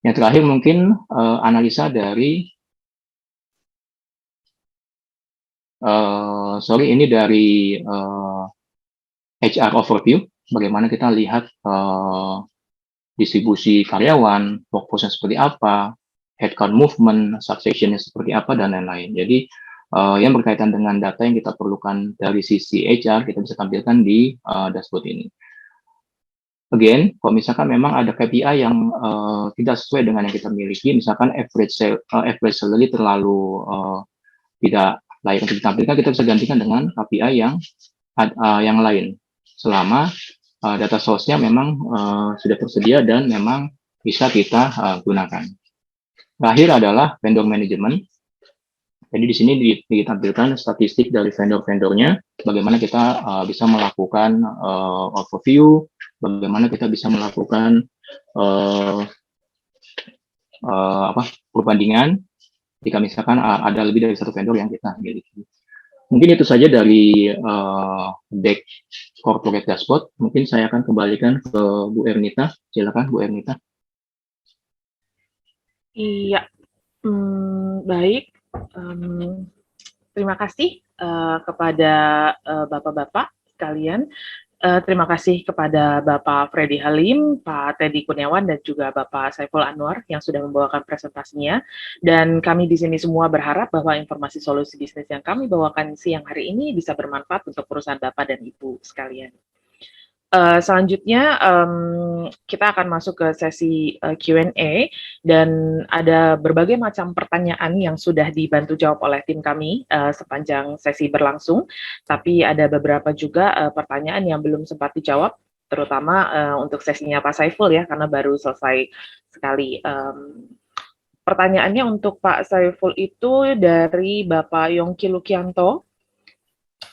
Yang terakhir mungkin analisa dari ini dari HR overview, bagaimana kita lihat distribusi karyawan, workforce-nya seperti apa, headcount movement, subsection-nya seperti apa, dan lain-lain. Jadi yang berkaitan dengan data yang kita perlukan dari sisi HR, kita bisa tampilkan di dashboard ini. Again, kalau misalkan memang ada KPI yang tidak sesuai dengan yang kita miliki, misalkan average salary terlalu tidak layak untuk ditampilkan, kita bisa gantikan dengan KPI yang lain. Selama data source-nya memang sudah tersedia dan memang bisa kita gunakan. Terakhir adalah vendor management. Jadi di sini ditampilkan statistik dari vendor-vendornya, bagaimana kita bisa melakukan overview, bagaimana kita bisa melakukan perbandingan jika misalkan ada lebih dari satu vendor yang kita miliki. Mungkin itu saja dari deck corporate dashboard. Mungkin saya akan kembalikan ke Bu Ernita. Silakan Bu Ernita. Iya, baik. Terima kasih kepada bapak-bapak sekalian. Terima kasih kepada Bapak Freddy Halim, Pak Teddy Kurniawan, dan juga Bapak Saiful Anwar yang sudah membawakan presentasinya. Dan kami di sini semua berharap bahwa informasi solusi bisnis yang kami bawakan siang hari ini bisa bermanfaat untuk perusahaan Bapak dan Ibu sekalian. Selanjutnya kita akan masuk ke sesi Q&A dan ada berbagai macam pertanyaan yang sudah dibantu jawab oleh tim kami sepanjang sesi berlangsung, tapi ada beberapa juga pertanyaan yang belum sempat dijawab, terutama untuk sesinya Pak Saiful ya, karena baru selesai sekali. Pertanyaannya untuk Pak Saiful itu dari Bapak Yongki Lukianto,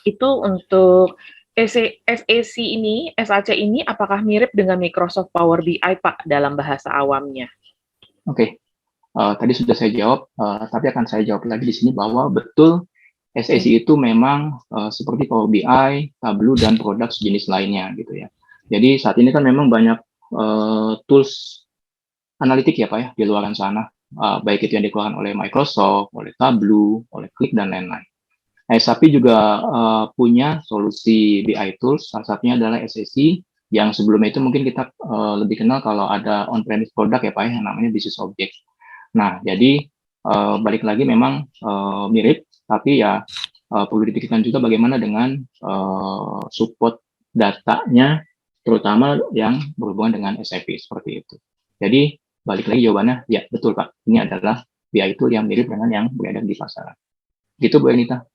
itu untuk SAC ini apakah mirip dengan Microsoft Power BI, Pak, dalam bahasa awamnya? Oke, tadi sudah saya jawab, tapi akan saya jawab lagi di sini bahwa betul SAC itu memang seperti Power BI, Tableau, dan produk sejenis lainnya gitu ya. Jadi saat ini kan memang banyak tools analitik ya Pak ya di luar sana, baik itu yang dikeluarkan oleh Microsoft, oleh Tableau, oleh Qlik, dan lain-lain. SAP juga punya solusi BI tools, salah satunya adalah SAC, yang sebelumnya itu mungkin kita lebih kenal kalau ada on-premise product ya Pak, yang namanya Business Object. Nah, jadi balik lagi memang mirip, tapi ya perlu dipikirkan juga bagaimana dengan support datanya, terutama yang berhubungan dengan SAP, seperti itu. Jadi, balik lagi jawabannya, ya betul Pak, ini adalah BI tool yang mirip dengan yang beredar di pasaran. Gitu Bu Ernita.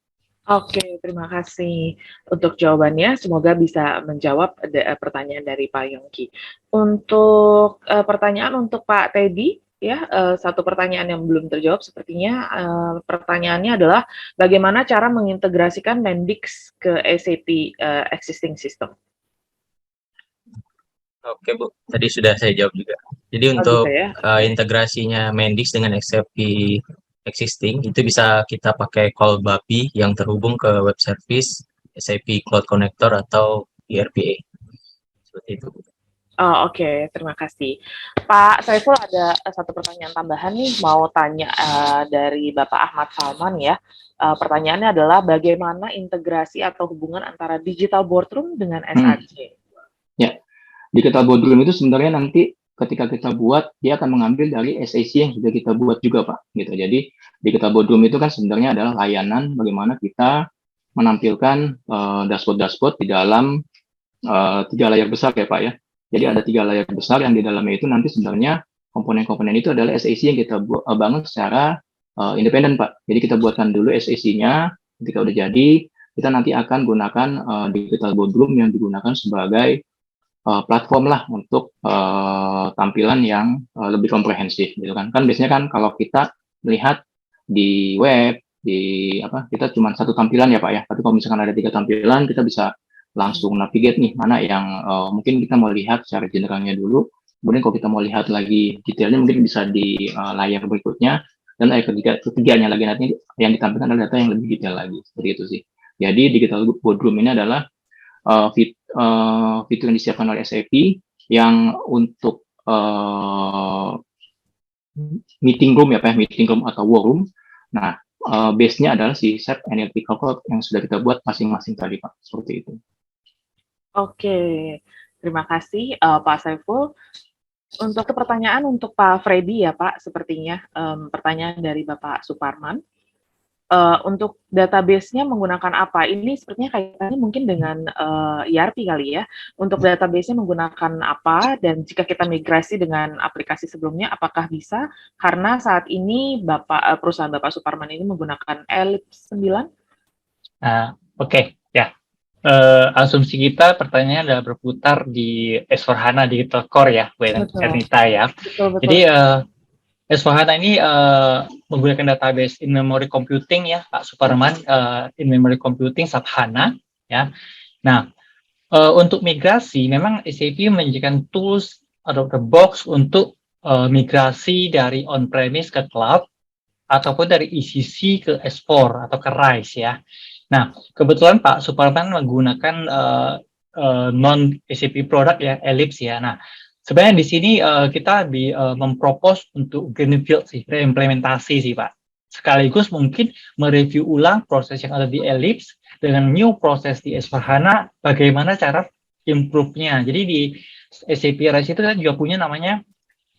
Oke, terima kasih untuk jawabannya. Semoga bisa menjawab pertanyaan dari Pak Yongki. Untuk pertanyaan untuk Pak Teddy, ya satu pertanyaan yang belum terjawab sepertinya. Pertanyaannya adalah bagaimana cara mengintegrasikan Mendix ke SAP existing system? Oke Bu, tadi sudah saya jawab juga. Jadi untuk integrasinya Mendix dengan SAP existing itu bisa kita pakai call BAPI yang terhubung ke web service SAP Cloud Connector atau ERPA. Seperti itu. Oh, oke, terima kasih. Pak Saiful, ada satu pertanyaan tambahan nih, mau tanya dari Bapak Ahmad Salman ya. Pertanyaannya adalah bagaimana integrasi atau hubungan antara digital boardroom dengan Hmm, SAC? ya, digital boardroom itu sebenarnya nanti ketika kita buat, dia akan mengambil dari SAC yang sudah kita buat juga, Pak. Gitu. Jadi, digital boardroom itu kan sebenarnya adalah layanan bagaimana kita menampilkan dashboard-dashboard di dalam 3 layar besar ya, Pak ya. Jadi ada 3 layar besar yang di dalamnya itu nanti sebenarnya komponen-komponen itu adalah SAC yang kita bangun secara independen, Pak. Jadi kita buatkan dulu SAC-nya, ketika udah jadi, kita nanti akan gunakan digital boardroom yang digunakan sebagai platform lah untuk tampilan yang lebih komprehensif gitu kan. Kan biasanya kan kalau kita melihat di web, di apa, kita cuma satu tampilan ya Pak ya. Tapi kalau misalkan ada 3 tampilan, kita bisa langsung navigate nih mana yang mungkin kita mau lihat secara generalnya dulu. Kemudian kalau kita mau lihat lagi detailnya mungkin bisa di layar berikutnya, dan ketiganya lagi nanti yang ditampilkan adalah data yang lebih detail lagi. Seperti itu sih. Jadi digital boardroom ini adalah fitur yang disiapkan oleh SAP yang untuk meeting room ya Pak, meeting room atau war room. Nah, base-nya adalah si SAP Analytical Cloud yang sudah kita buat masing-masing tadi Pak, seperti itu. Oke, terima kasih Pak Saiful. Untuk pertanyaan untuk Pak Freddy ya Pak, sepertinya pertanyaan dari Bapak Suparman. Untuk database-nya menggunakan apa? Ini sepertinya kaitannya mungkin dengan ERP kali ya. Untuk database-nya menggunakan apa? Dan jika kita migrasi dengan aplikasi sebelumnya, apakah bisa? Karena saat ini perusahaan Bapak Suparman ini menggunakan Ellipse 9. Oke, ya. Asumsi kita pertanyaannya adalah berputar di S4HANA Digital Core ya, Bu Ernita ya. Betul. Jadi S4HANA ini menggunakan database in-memory computing ya, Pak Suparman, in-memory computing SAP HANA ya. Nah, untuk migrasi memang SAP menjadikan tools out of the box untuk migrasi dari on-premise ke cloud ataupun dari ECC ke S4 atau ke RISE ya. Nah, kebetulan Pak Suparman menggunakan non-SAP product ya, Ellipse ya. Nah, sebenarnya di sini kita mempropose untuk greenfield sih, reimplementasi sih Pak. Sekaligus mungkin mereview ulang proses yang ada di Ellipse dengan new proses di S4HANA, bagaimana cara improve-nya. Jadi di SAP RISE itu kan juga punya namanya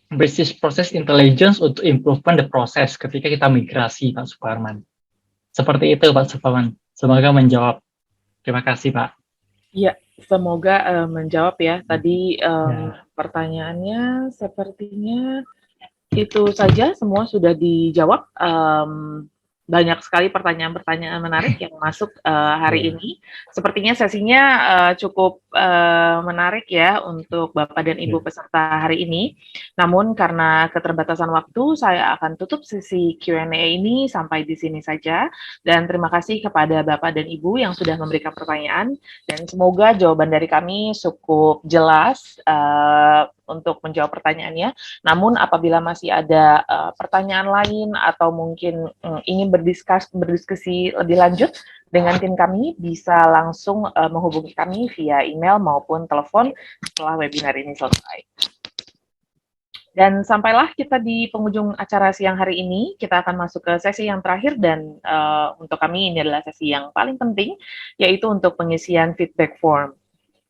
Business Process Intelligence untuk improvement the process ketika kita migrasi, Pak Suparman. Seperti itu, Pak Suparman. Semoga menjawab. Terima kasih, Pak. Iya, semoga menjawab ya. Tadi pertanyaannya sepertinya itu saja, semua sudah dijawab. Banyak sekali pertanyaan-pertanyaan menarik yang masuk hari ini. Sepertinya sesinya cukup menarik ya untuk Bapak dan Ibu peserta hari ini. Namun karena keterbatasan waktu, saya akan tutup sesi Q&A ini sampai di sini saja. Dan terima kasih kepada Bapak dan Ibu yang sudah memberikan pertanyaan. Dan semoga jawaban dari kami cukup jelas untuk menjawab pertanyaannya. Namun apabila masih ada pertanyaan lain atau mungkin ingin berdiskusi lebih lanjut dengan tim kami, bisa langsung menghubungi kami via email maupun telepon setelah webinar ini selesai. Dan sampailah kita di penghujung acara siang hari ini, kita akan masuk ke sesi yang terakhir dan untuk kami ini adalah sesi yang paling penting, yaitu untuk pengisian feedback form.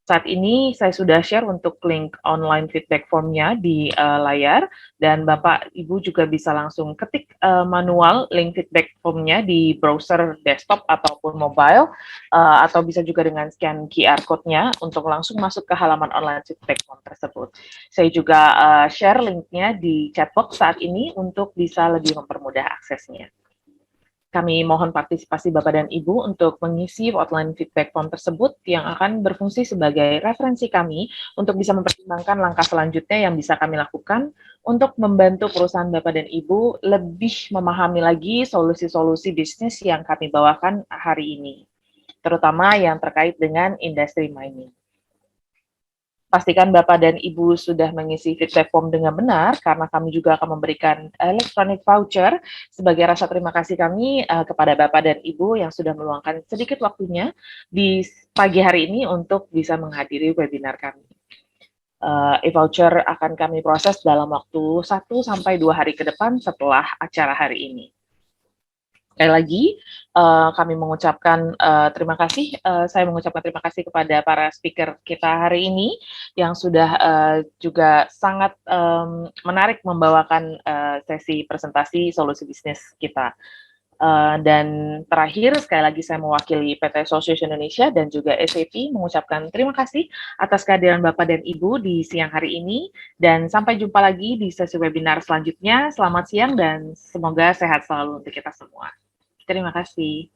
Saat ini saya sudah share untuk link online feedback formnya di layar, dan Bapak Ibu juga bisa langsung ketik manual link feedback formnya di browser desktop ataupun mobile, atau bisa juga dengan scan QR code-nya untuk langsung masuk ke halaman online feedback form tersebut. Saya juga share linknya di chatbox saat ini untuk bisa lebih mempermudah aksesnya. Kami mohon partisipasi Bapak dan Ibu untuk mengisi outline feedback form tersebut yang akan berfungsi sebagai referensi kami untuk bisa mempertimbangkan langkah selanjutnya yang bisa kami lakukan untuk membantu perusahaan Bapak dan Ibu lebih memahami lagi solusi-solusi bisnis yang kami bawakan hari ini, terutama yang terkait dengan industri mining. Pastikan Bapak dan Ibu sudah mengisi feedback form dengan benar, karena kami juga akan memberikan electronic voucher sebagai rasa terima kasih kami kepada Bapak dan Ibu yang sudah meluangkan sedikit waktunya di pagi hari ini untuk bisa menghadiri webinar kami. E-voucher akan kami proses dalam waktu 1 sampai 2 hari ke depan setelah acara hari ini. Sekali lagi, kami mengucapkan terima kasih. Saya mengucapkan terima kasih kepada para speaker kita hari ini yang sudah juga sangat menarik membawakan sesi presentasi solusi bisnis kita. Dan terakhir, sekali lagi saya mewakili PT Association Indonesia dan juga SAP mengucapkan terima kasih atas kehadiran Bapak dan Ibu di siang hari ini. Dan sampai jumpa lagi di sesi webinar selanjutnya. Selamat siang dan semoga sehat selalu untuk kita semua. Terima kasih.